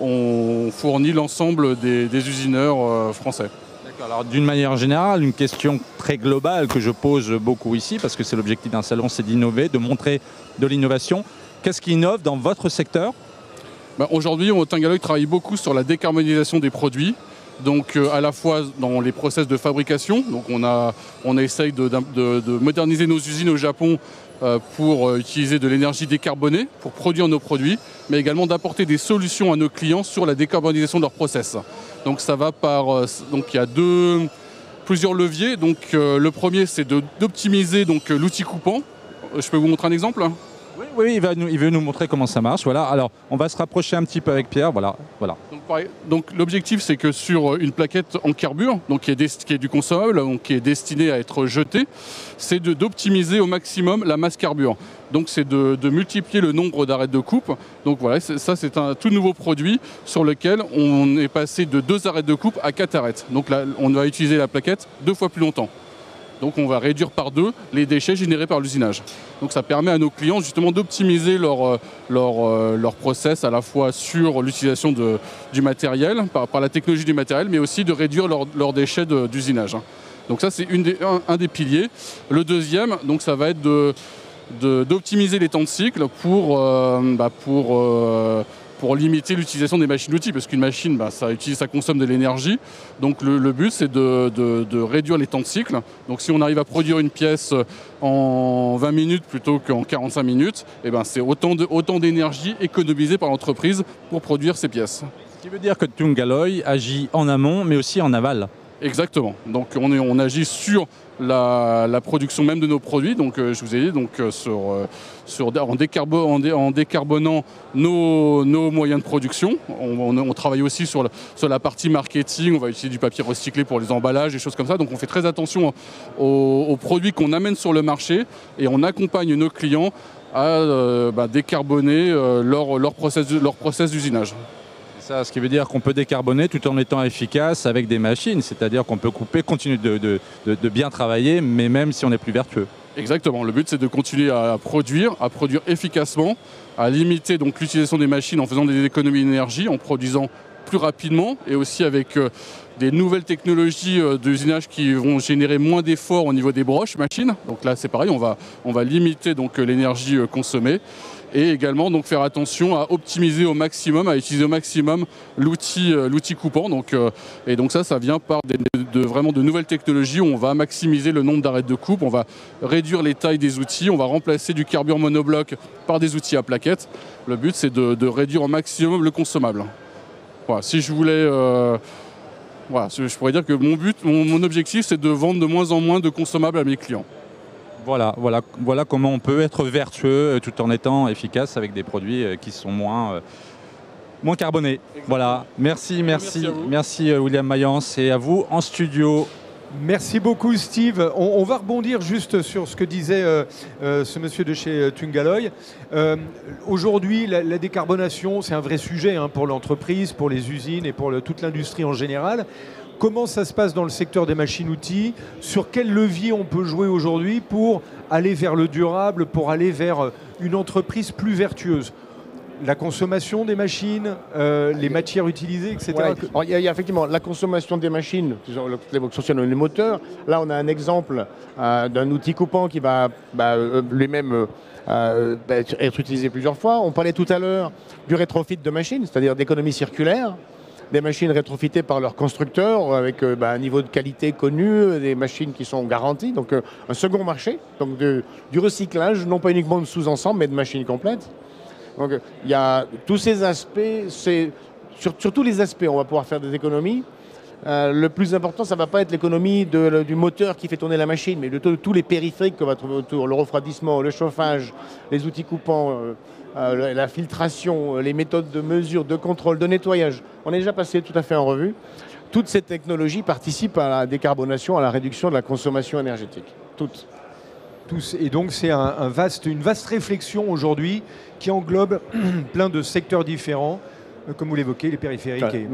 on fournit l'ensemble des usineurs français. D'accord. Alors d'une manière générale, une question très globale que je pose beaucoup ici, parce que c'est l'objectif d'un salon, c'est d'innover, de montrer de l'innovation. Qu'est-ce qui innove dans votre secteur? Aujourd'hui, Tungaloy travaille beaucoup sur la décarbonisation des produits. Donc à la fois dans les process de fabrication, donc on essaye de moderniser nos usines au Japon pour utiliser de l'énergie décarbonée pour produire nos produits, mais également d'apporter des solutions à nos clients sur la décarbonisation de leurs process. Donc ça va donc il y a plusieurs leviers. Donc le premier, c'est d'optimiser l'outil coupant. Je peux vous montrer un exemple? Oui, il veut nous montrer comment ça marche. Voilà. Alors, on va se rapprocher un petit peu avec Pierre. Voilà. Donc l'objectif, c'est que sur une plaquette en carbure, donc qui est du consommable, donc qui est destinée à être jetée, c'est d'optimiser au maximum la masse carbure. Donc c'est de multiplier le nombre d'arêtes de coupe. Donc voilà, ça c'est un tout nouveau produit sur lequel on est passé de 2 arêtes de coupe à 4 arêtes. Donc là, on va utiliser la plaquette 2 fois plus longtemps. Donc on va réduire par 2 les déchets générés par l'usinage. Donc ça permet à nos clients justement d'optimiser leur process à la fois sur l'utilisation du matériel, par la technologie du matériel, mais aussi de réduire leurs déchets d'usinage. Donc ça c'est un des piliers. Le deuxième, donc ça va être d'optimiser les temps de cycle pour limiter l'utilisation des machines-outils, parce qu'une machine, ça consomme de l'énergie. Donc le but, c'est de réduire les temps de cycle. Donc si on arrive à produire une pièce en 20 minutes plutôt qu'en 45 minutes, c'est autant d'énergie économisée par l'entreprise pour produire ces pièces. Ce qui veut dire que Tungaloy agit en amont, mais aussi en aval. Exactement. Donc on agit sur la production même de nos produits. Donc je vous ai dit en décarbonant nos moyens de production. On travaille aussi sur la partie marketing. On va utiliser du papier recyclé pour les emballages, des choses comme ça. Donc on fait très attention aux produits qu'on amène sur le marché et on accompagne nos clients à décarboner leur process d'usinage. Ce qui veut dire qu'on peut décarboner tout en étant efficace avec des machines, c'est-à-dire qu'on peut couper, continuer de bien travailler, mais même si on est plus vertueux. Exactement, le but c'est de continuer à produire efficacement, à limiter donc l'utilisation des machines en faisant des économies d'énergie, en produisant plus rapidement et aussi avec des nouvelles technologies d'usinage qui vont générer moins d'efforts au niveau des broches machines. Donc là c'est pareil, on va limiter donc l'énergie consommée. Et également donc faire attention à optimiser au maximum, à utiliser au maximum l'outil coupant. Et donc ça vient par vraiment de nouvelles technologies où on va maximiser le nombre d'arêtes de coupe, on va réduire les tailles des outils, on va remplacer du carbure monobloc par des outils à plaquettes. Le but c'est de réduire au maximum le consommable. Voilà, si je voulais... je pourrais dire que mon objectif c'est de vendre de moins en moins de consommables à mes clients. Voilà comment on peut être vertueux tout en étant efficace avec des produits qui sont moins carbonés. Exactement. Voilà, merci William Mayence et à vous en studio. Merci beaucoup Steve. On va rebondir juste sur ce que disait ce monsieur de chez Tungaloy. Aujourd'hui, la décarbonation, c'est un vrai sujet pour l'entreprise, pour les usines et pour toute l'industrie en général. Comment ça se passe dans le secteur des machines-outils? Sur quel levier on peut jouer aujourd'hui pour aller vers le durable, pour aller vers une entreprise plus vertueuse? La consommation des machines, les matières utilisées, etc. Ouais. Alors, il y a effectivement la consommation des machines, l'évocation sur les moteurs. Là, on a un exemple d'un outil coupant qui va lui-même être utilisé plusieurs fois. On parlait tout à l'heure du rétrofit de machines, c'est-à-dire d'économie circulaire. Des machines rétrofitées par leurs constructeurs avec un niveau de qualité connu, des machines qui sont garanties, donc un second marché, donc du recyclage, non pas uniquement de sous-ensemble, mais de machines complètes. Donc il y a tous ces aspects, sur tous les aspects, on va pouvoir faire des économies. Le plus important, ça ne va pas être l'économie du moteur qui fait tourner la machine, mais de tous les périphériques qu'on va trouver autour, le refroidissement, le chauffage, les outils coupants, la filtration, les méthodes de mesure, de contrôle, de nettoyage. On est déjà passé tout à fait en revue. Toutes ces technologies participent à la décarbonation, à la réduction de la consommation énergétique. Toutes. Et donc c'est une vaste réflexion aujourd'hui qui englobe plein de secteurs différents, comme vous l'évoquez, les périphériques.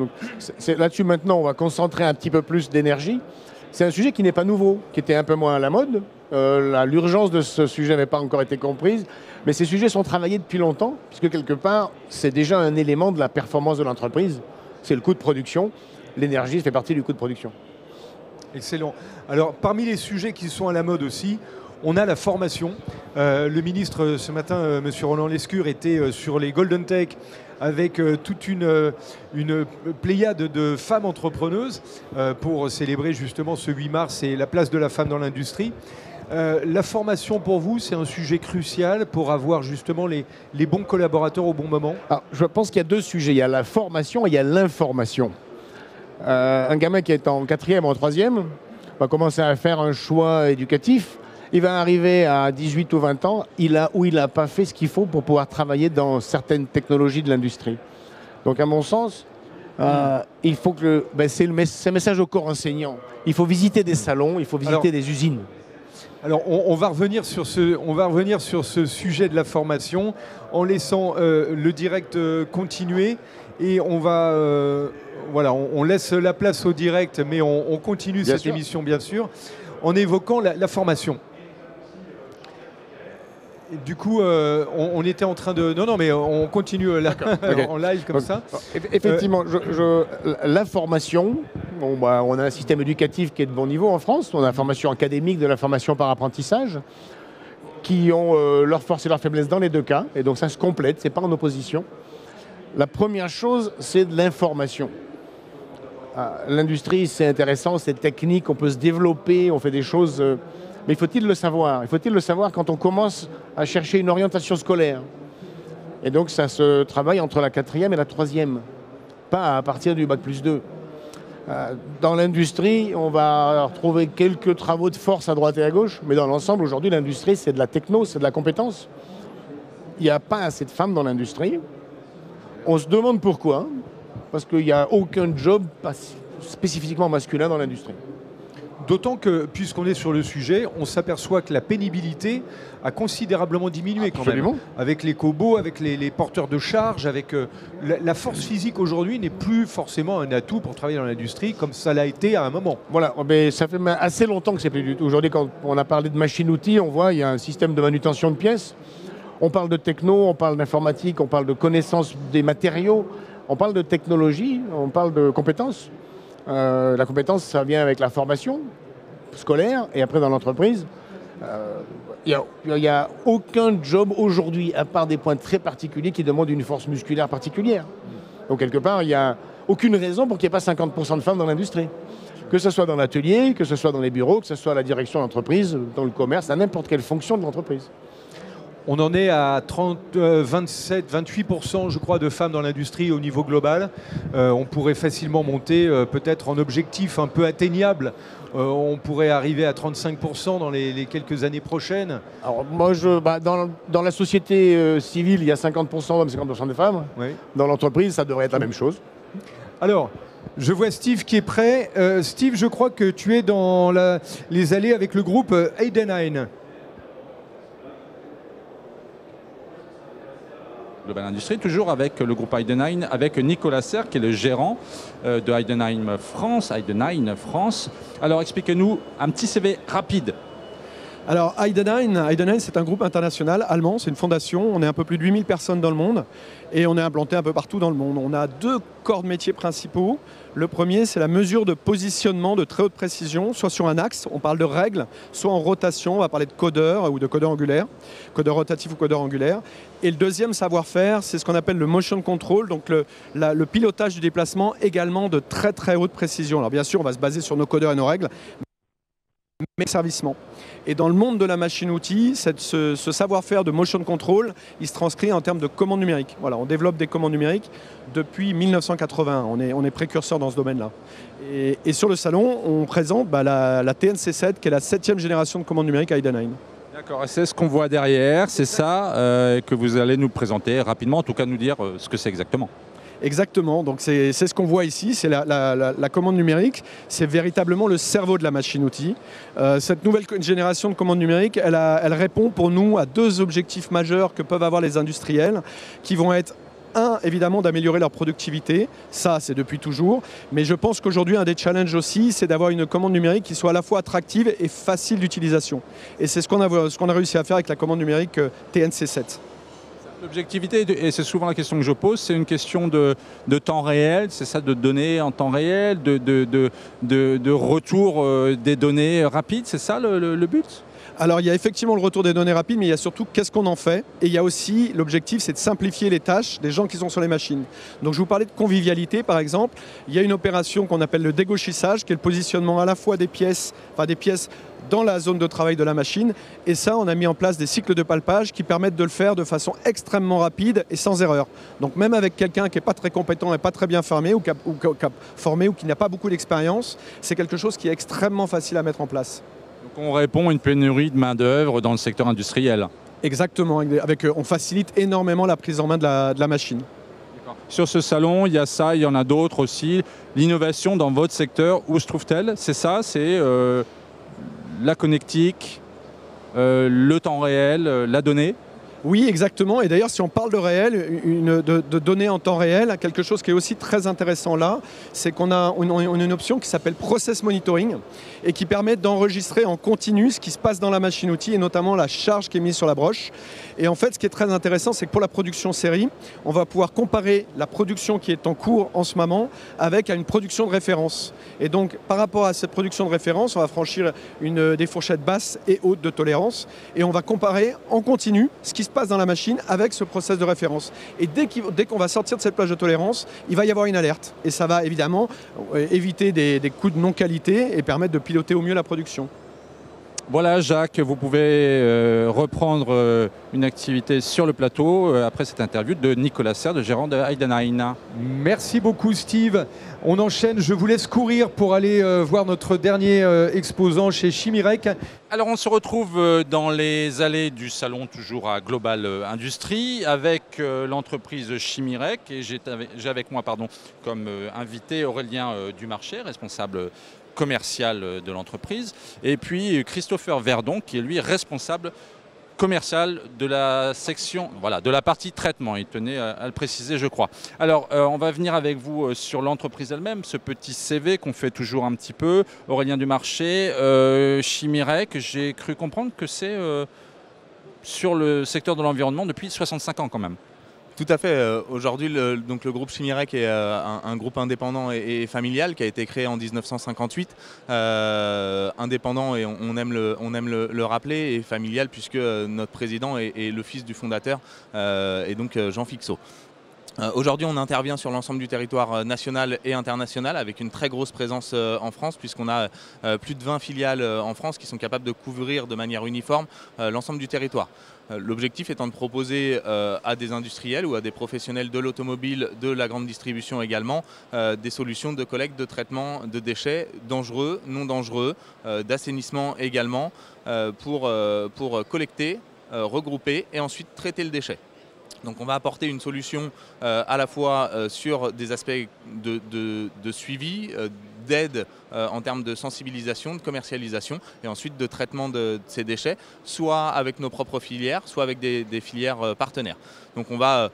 Là-dessus maintenant, on va concentrer un petit peu plus d'énergie. C'est un sujet qui n'est pas nouveau, qui était un peu moins à la mode. L'urgence de ce sujet n'avait pas encore été comprise, mais ces sujets sont travaillés depuis longtemps, puisque quelque part, c'est déjà un élément de la performance de l'entreprise. C'est le coût de production. L'énergie fait partie du coût de production. Excellent. Alors, parmi les sujets qui sont à la mode aussi, on a la formation. Le ministre, ce matin, M. Roland Lescure, était sur les Golden Tech avec toute une pléiade de femmes entrepreneuses pour célébrer justement ce 8 mars et la place de la femme dans l'industrie. La formation pour vous, c'est un sujet crucial pour avoir justement les bons collaborateurs au bon moment. Alors, je pense qu'il y a deux sujets. Il y a la formation et il y a l'information. Un gamin qui est en 4e ou en 3e va commencer à faire un choix éducatif. Il va arriver à 18 ou 20 ans, il n'a pas fait ce qu'il faut pour pouvoir travailler dans certaines technologies de l'industrie. Donc à mon sens, il faut que... c'est un message au corps enseignant. Il faut visiter des salons, il faut visiter des usines. Alors on va revenir sur ce sujet de la formation en laissant le direct continuer et on va... on laisse la place au direct, mais on continue cette émission bien sûr, en évoquant la formation. Et du coup, on était en train de... Non, mais on continue là, en live comme ça. Effectivement, la formation, on a un système éducatif qui est de bon niveau en France. On a la formation académique, de la formation par apprentissage, qui ont leur force et leur faiblesse dans les deux cas. Et donc ça se complète, c'est pas en opposition. La première chose, c'est de l'information. L'industrie, c'est intéressant, c'est technique, on peut se développer, on fait des choses... Mais faut-il le savoir? Il faut-il le savoir quand on commence à chercher une orientation scolaire? Et donc ça se travaille entre la 4e et la 3e, pas à partir du Bac+2. Dans l'industrie, on va retrouver quelques travaux de force à droite et à gauche, mais dans l'ensemble, aujourd'hui, l'industrie, c'est de la techno, c'est de la compétence. Il n'y a pas assez de femmes dans l'industrie. On se demande pourquoi, parce qu'il n'y a aucun job spécifiquement masculin dans l'industrie. D'autant que, puisqu'on est sur le sujet, on s'aperçoit que la pénibilité a considérablement diminué quand même. Avec les cobots, avec les porteurs de charge, avec la force physique aujourd'hui n'est plus forcément un atout pour travailler dans l'industrie comme ça l'a été à un moment. Voilà, mais ça fait assez longtemps que c'est plus du tout. Aujourd'hui, quand on a parlé de machines-outils, on voit il y a un système de manutention de pièces. On parle de techno, on parle d'informatique, on parle de connaissance des matériaux, on parle de technologie, on parle de compétences. La compétence, ça vient avec la formation scolaire et après dans l'entreprise. Il n'y a aucun job aujourd'hui, à part des points très particuliers, qui demandent une force musculaire particulière. Donc quelque part, il n'y a aucune raison pour qu'il n'y ait pas 50% de femmes dans l'industrie. Que ce soit dans l'atelier, que ce soit dans les bureaux, que ce soit à la direction de l'entreprise, dans le commerce, à n'importe quelle fonction de l'entreprise. On en est à 27, 28% je crois de femmes dans l'industrie au niveau global. On pourrait facilement monter peut-être en objectif un peu atteignable. On pourrait arriver à 35% dans les quelques années prochaines. Alors moi, dans la société civile, il y a 50% d'hommes, 50% de femmes. Oui. Dans l'entreprise, ça devrait être la même chose. Alors, je vois Steve qui est prêt. Steve, je crois que tu es dans les allées avec le groupe Heidenhain. Global Industrie, toujours avec le groupe Heidenhain, avec Nicolas Serre, qui est le gérant de Heidenhain France. Alors, expliquez-nous un petit CV rapide. Alors Heidenhain, c'est un groupe international allemand, c'est une fondation, on est un peu plus de 8000 personnes dans le monde et on est implanté un peu partout dans le monde. On a 2 corps de métiers principaux. Le premier, c'est la mesure de positionnement de très haute précision, soit sur un axe, on parle de règles, soit en rotation, on va parler de codeur ou de codeur angulaire, codeur rotatif ou codeur angulaire. Et le deuxième savoir-faire, c'est ce qu'on appelle le motion control, donc le pilotage du déplacement également de très très haute précision. Alors bien sûr, on va se baser sur nos codeurs et nos règles, mais servicement. Et dans le monde de la machine-outil, ce savoir-faire de motion control, il se transcrit en termes de commandes numériques. Voilà, on développe des commandes numériques depuis 1980. On est précurseur dans ce domaine-là. Et sur le salon, on présente la TNC7, qui est la 7e génération de commandes numériques à Heidenhain. D'accord, et c'est ce qu'on voit derrière, c'est ça que vous allez nous présenter rapidement, en tout cas nous dire ce que c'est exactement. Exactement, donc c'est ce qu'on voit ici, c'est la commande numérique, c'est véritablement le cerveau de la machine-outil. Cette nouvelle génération de commandes numériques, elle répond pour nous à 2 objectifs majeurs que peuvent avoir les industriels, qui vont être évidemment d'améliorer leur productivité, ça c'est depuis toujours, mais je pense qu'aujourd'hui un des challenges aussi, c'est d'avoir une commande numérique qui soit à la fois attractive et facile d'utilisation. Et c'est ce qu'on a réussi à faire avec la commande numérique TNC7. L'objectivité, et c'est souvent la question que je pose, c'est une question de temps réel, c'est ça, de données en temps réel, de retour des données rapides, c'est ça le but ? Alors il y a effectivement le retour des données rapides, mais il y a surtout qu'est-ce qu'on en fait. Et il y a aussi l'objectif, c'est de simplifier les tâches des gens qui sont sur les machines. Donc je vous parlais de convivialité par exemple. Il y a une opération qu'on appelle le dégauchissage, qui est le positionnement à la fois des pièces dans la zone de travail de la machine. Et ça, on a mis en place des cycles de palpage qui permettent de le faire de façon extrêmement rapide et sans erreur. Donc même avec quelqu'un qui n'est pas très compétent et pas très bien formé ou qui n'a pas beaucoup d'expérience, c'est quelque chose qui est extrêmement facile à mettre en place. Donc on répond à une pénurie de main-d'œuvre dans le secteur industriel. Exactement, on facilite énormément la prise en main de la machine. Sur ce salon, il y a ça, il y en a d'autres aussi. L'innovation dans votre secteur, où se trouve-t-elle? C'est ça, c'est la connectique, le temps réel, la donnée? Oui, exactement. Et d'ailleurs, si on parle de réel, de données en temps réel, quelque chose qui est aussi très intéressant là, c'est qu'on a une option qui s'appelle Process Monitoring et qui permet d'enregistrer en continu ce qui se passe dans la machine-outil et notamment la charge qui est mise sur la broche. Et en fait, ce qui est très intéressant, c'est que pour la production série, on va pouvoir comparer la production qui est en cours en ce moment avec une production de référence. Et donc, par rapport à cette production de référence, on va franchir des fourchettes basses et hautes de tolérance et on va comparer en continu ce qui se passe dans la machine avec ce process de référence. Et dès qu'on va sortir de cette plage de tolérance, il va y avoir une alerte. Et ça va évidemment éviter des coûts de non-qualité et permettre de piloter au mieux la production. Voilà Jacques, vous pouvez reprendre une activité sur le plateau après cette interview de Nicolas Serre, de gérant de Heidenhain. Merci beaucoup Steve. On enchaîne, je vous laisse courir pour aller voir notre dernier exposant chez Chimyrec. Alors on se retrouve dans les allées du salon, toujours à Global Industries, avec l'entreprise Chimyrec. Et j'ai avec moi comme invité Aurélien Dumarché, responsable commercial de l'entreprise, et puis Christopher Verdon, qui est lui responsable commercial de la section, voilà, de la partie traitement. Il tenait à le préciser, je crois. Alors, on va venir avec vous sur l'entreprise elle-même, ce petit CV qu'on fait toujours un petit peu. Aurélien Dumarché, Chimyrec, j'ai cru comprendre que c'est sur le secteur de l'environnement depuis 65 ans quand même. Tout à fait. Aujourd'hui, le groupe Chimyrec est un groupe indépendant et familial qui a été créé en 1958. Indépendant, et on aime le rappeler, et familial puisque notre président est le fils du fondateur, et donc Jean Fixot. Aujourd'hui, on intervient sur l'ensemble du territoire national et international avec une très grosse présence en France puisqu'on a plus de 20 filiales en France qui sont capables de couvrir de manière uniforme l'ensemble du territoire. L'objectif étant de proposer à des industriels ou à des professionnels de l'automobile, de la grande distribution également, des solutions de collecte, de traitement de déchets dangereux, non dangereux, d'assainissement également, pour collecter, regrouper et ensuite traiter le déchet. Donc on va apporter une solution à la fois sur des aspects de suivi, d'aide en termes de sensibilisation, de commercialisation et ensuite de traitement de ces déchets, soit avec nos propres filières, soit avec des filières partenaires. Donc on va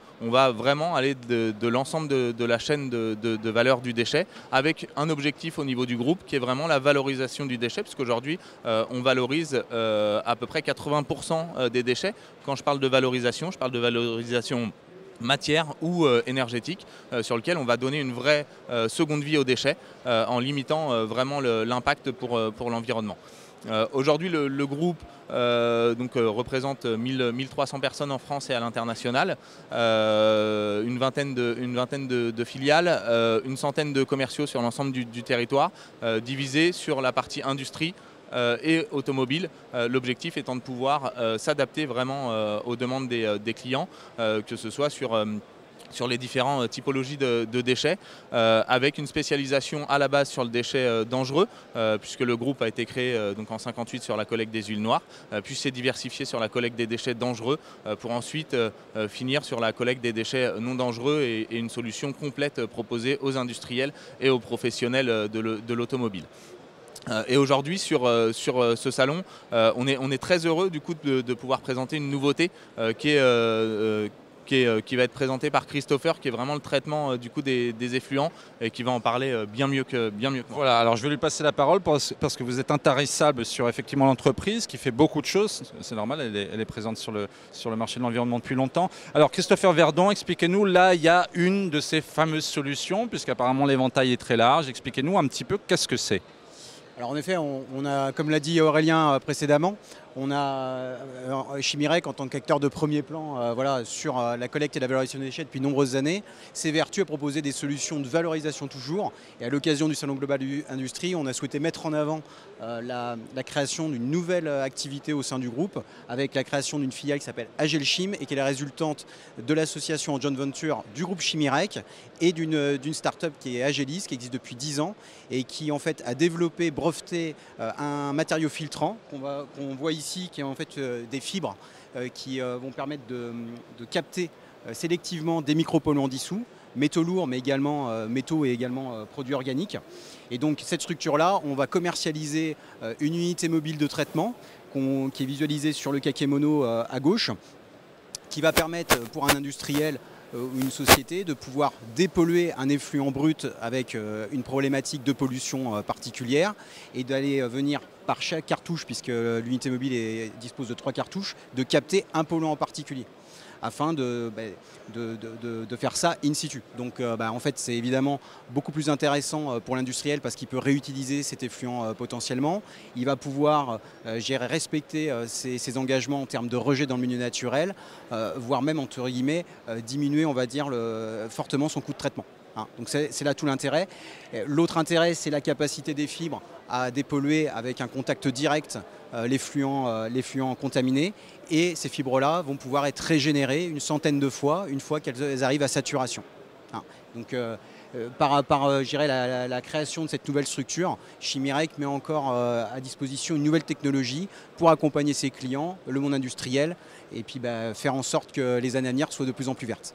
vraiment aller de l'ensemble de la chaîne de valeur du déchet avec un objectif au niveau du groupe qui est vraiment la valorisation du déchet, puisqu'aujourd'hui on valorise à peu près 80% des déchets. Quand je parle de valorisation, je parle de valorisation matière ou énergétique, sur lequel on va donner une vraie seconde vie aux déchets en limitant vraiment l'impact pour l'environnement. Aujourd'hui, le groupe représente 1300 personnes en France et à l'international, une vingtaine de filiales, une centaine de commerciaux sur l'ensemble du territoire, divisés sur la partie industrie et automobile, l'objectif étant de pouvoir s'adapter vraiment aux demandes des clients, que ce soit sur les différentes typologies de déchets, avec une spécialisation à la base sur le déchet dangereux, puisque le groupe a été créé donc en 1958 sur la collecte des huiles noires, puis s'est diversifié sur la collecte des déchets dangereux, pour ensuite finir sur la collecte des déchets non dangereux et une solution complète proposée aux industriels et aux professionnels de l'automobile. Et aujourd'hui sur ce salon, on est très heureux du coup de pouvoir présenter une nouveauté qui va être présentée par Christopher, qui est vraiment le traitement du coup des effluents et qui va en parler bien mieux que moi. Voilà, alors je vais lui passer la parole parce que vous êtes intarissable sur effectivement l'entreprise qui fait beaucoup de choses. C'est normal, elle est présente sur le marché de l'environnement depuis longtemps. Alors Christopher Verdon, expliquez-nous, là il y a une de ces fameuses solutions, puisqu'apparemment l'éventail est très large. Expliquez-nous un petit peu qu'est-ce que c'est. Alors en effet, on a, comme l'a dit Aurélien précédemment, on a Chimyrec en tant qu'acteur de premier plan sur la collecte et la valorisation des déchets depuis de nombreuses années, s'évertue à proposer des solutions de valorisation toujours. Et à l'occasion du Salon Global Industrie, on a souhaité mettre en avant la création d'une nouvelle activité au sein du groupe, avec la création d'une filiale qui s'appelle Agelchim et qui est la résultante de l'association en joint venture du groupe Chimyrec et d'une start-up qui est Agelis, qui existe depuis 10 ans et qui en fait a développé, breveté un matériau filtrant qu'on voit ici, qui est en fait des fibres qui vont permettre de capter sélectivement des micropolluants dissous, métaux lourds mais également métaux et également produits organiques. Et donc cette structure-là, on va commercialiser une unité mobile de traitement qui est visualisée sur le kakémono à gauche, qui va permettre pour un industriel ou une société de pouvoir dépolluer un effluent brut avec une problématique de pollution particulière et d'aller venir par chaque cartouche, puisque l'unité mobile dispose de 3 cartouches, de capter un polluant en particulier afin de faire ça in situ. Donc en fait c'est évidemment beaucoup plus intéressant pour l'industriel parce qu'il peut réutiliser cet effluent potentiellement. Il va pouvoir respecter ses engagements en termes de rejet dans le milieu naturel, voire même entre guillemets diminuer on va dire fortement son coût de traitement. Donc c'est là tout l'intérêt. L'autre intérêt, c'est la capacité des fibres à dépolluer avec un contact direct l'effluent contaminé. Et ces fibres-là vont pouvoir être régénérées une centaine de fois, une fois qu'elles arrivent à saturation. Donc par la création de cette nouvelle structure, Chimyrec met encore à disposition une nouvelle technologie pour accompagner ses clients, le monde industriel, et puis faire en sorte que les années à venir soient de plus en plus vertes.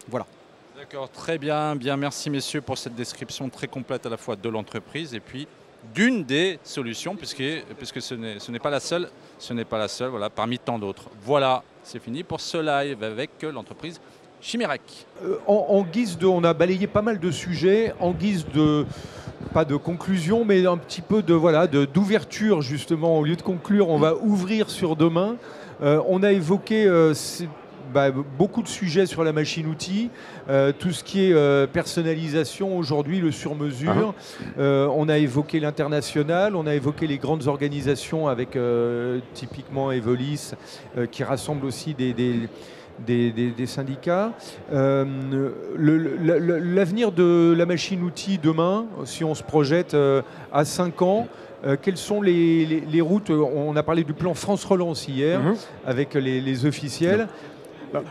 Voilà. D'accord, très bien. Merci messieurs pour cette description très complète à la fois de l'entreprise et puis d'une des solutions, puisque ce n'est pas la seule, voilà, parmi tant d'autres. Voilà, c'est fini pour ce live avec l'entreprise Chimyrec. On a balayé pas mal de sujets, en guise de, pas de conclusion, mais un petit peu d'ouverture justement. Au lieu de conclure, on va ouvrir sur demain. On a évoqué beaucoup de sujets sur la machine-outil, tout ce qui est personnalisation aujourd'hui, le sur-mesure. On a évoqué l'international, on a évoqué les grandes organisations avec typiquement Evolis, qui rassemble aussi des syndicats. L'avenir de la machine-outil demain, si on se projette à 5 ans, quelles sont les routes? On a parlé du plan France Relance hier, avec les officiels.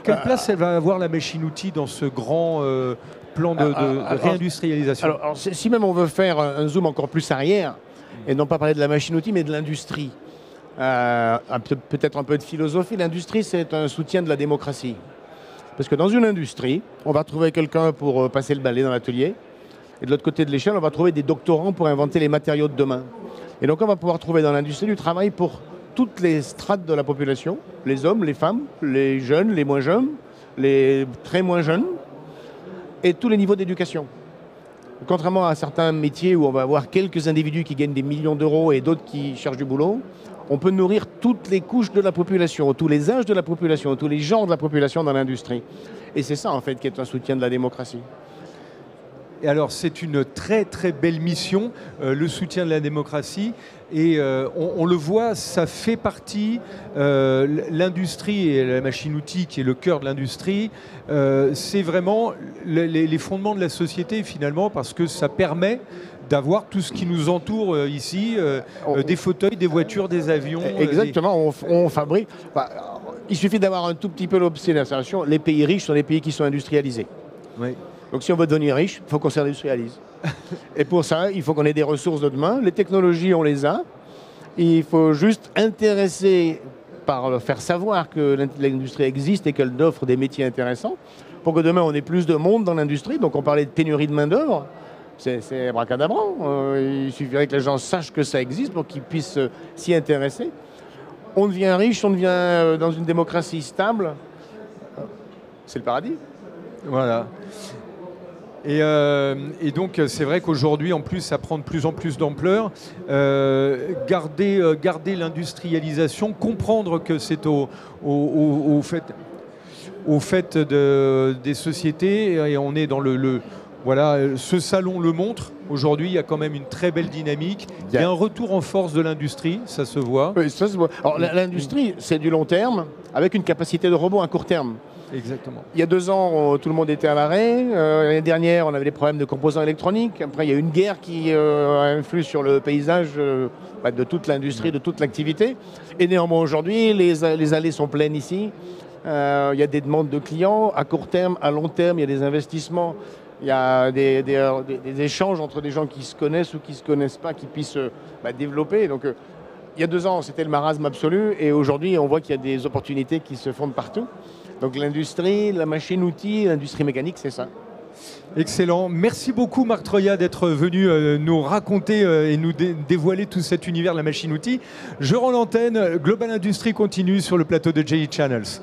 Quelle place elle va avoir la machine-outil dans ce grand plan de réindustrialisation? Alors, si même on veut faire un zoom encore plus arrière, et non pas parler de la machine-outil, mais de l'industrie, peut-être un peu de philosophie, l'industrie c'est un soutien de la démocratie. Parce que dans une industrie, on va trouver quelqu'un pour passer le balai dans l'atelier, Et de l'autre côté de l'échelle, on va trouver des doctorants pour inventer les matériaux de demain. Et donc on va pouvoir trouver dans l'industrie du travail pour toutes les strates de la population, les hommes, les femmes, les jeunes, les moins jeunes, les très moins jeunes, et tous les niveaux d'éducation. Contrairement à certains métiers où on va avoir quelques individus qui gagnent des millions d'euros et d'autres qui cherchent du boulot, on peut nourrir toutes les couches de la population, tous les âges de la population, tous les genres de la population dans l'industrie. Et c'est ça en fait qui est un soutien de la démocratie. Et alors c'est une très très belle mission, le soutien de la démocratie. Et on le voit, ça fait partie, l'industrie et la machine-outil qui est le cœur de l'industrie, c'est vraiment les fondements de la société finalement, parce que ça permet d'avoir tout ce qui nous entoure ici, des fauteuils, des voitures, des avions. Exactement, on fabrique. Il suffit d'avoir un tout petit peu l'observation. Les pays riches sont les pays qui sont industrialisés. Oui. Donc si on veut devenir riche, il faut qu'on s'industrialise. Et pour ça, il faut qu'on ait des ressources de demain. Les technologies, on les a. Il faut juste intéresser par faire savoir que l'industrie existe et qu'elle offre des métiers intéressants pour que demain on ait plus de monde dans l'industrie. Donc on parlait de pénurie de main-d'œuvre. C'est abracadabrant. Il suffirait que les gens sachent que ça existe pour qu'ils puissent s'y intéresser. On devient riche, on devient dans une démocratie stable. C'est le paradis. Voilà. Et donc c'est vrai qu'aujourd'hui en plus ça prend de plus en plus d'ampleur. Garder l'industrialisation, comprendre que c'est au fait des sociétés, et on est dans voilà, ce salon le montre. Aujourd'hui, il y a quand même une très belle dynamique. Il y a un retour en force de l'industrie, ça se voit. Oui, ça se voit. Alors l'industrie, c'est du long terme, avec une capacité de rebond à court terme. Exactement. Il y a 2 ans, tout le monde était à l'arrêt. L'année dernière, on avait des problèmes de composants électroniques. Après, il y a une guerre qui influe sur le paysage de toute l'industrie, de toute l'activité. Et néanmoins, aujourd'hui, les allées sont pleines ici. Il y a des demandes de clients à court terme, à long terme. Il y a des investissements. Il y a des échanges entre des gens qui se connaissent ou qui ne se connaissent pas, qui puissent développer. Donc, il y a 2 ans, c'était le marasme absolu. Et aujourd'hui, on voit qu'il y a des opportunités qui se font partout. Donc l'industrie, la machine-outil, l'industrie mécanique, c'est ça. Excellent. Merci beaucoup Marc Troya d'être venu nous raconter et nous dévoiler tout cet univers de la machine-outil. Je rends l'antenne. Global Industrie continue sur le plateau de JE Channels.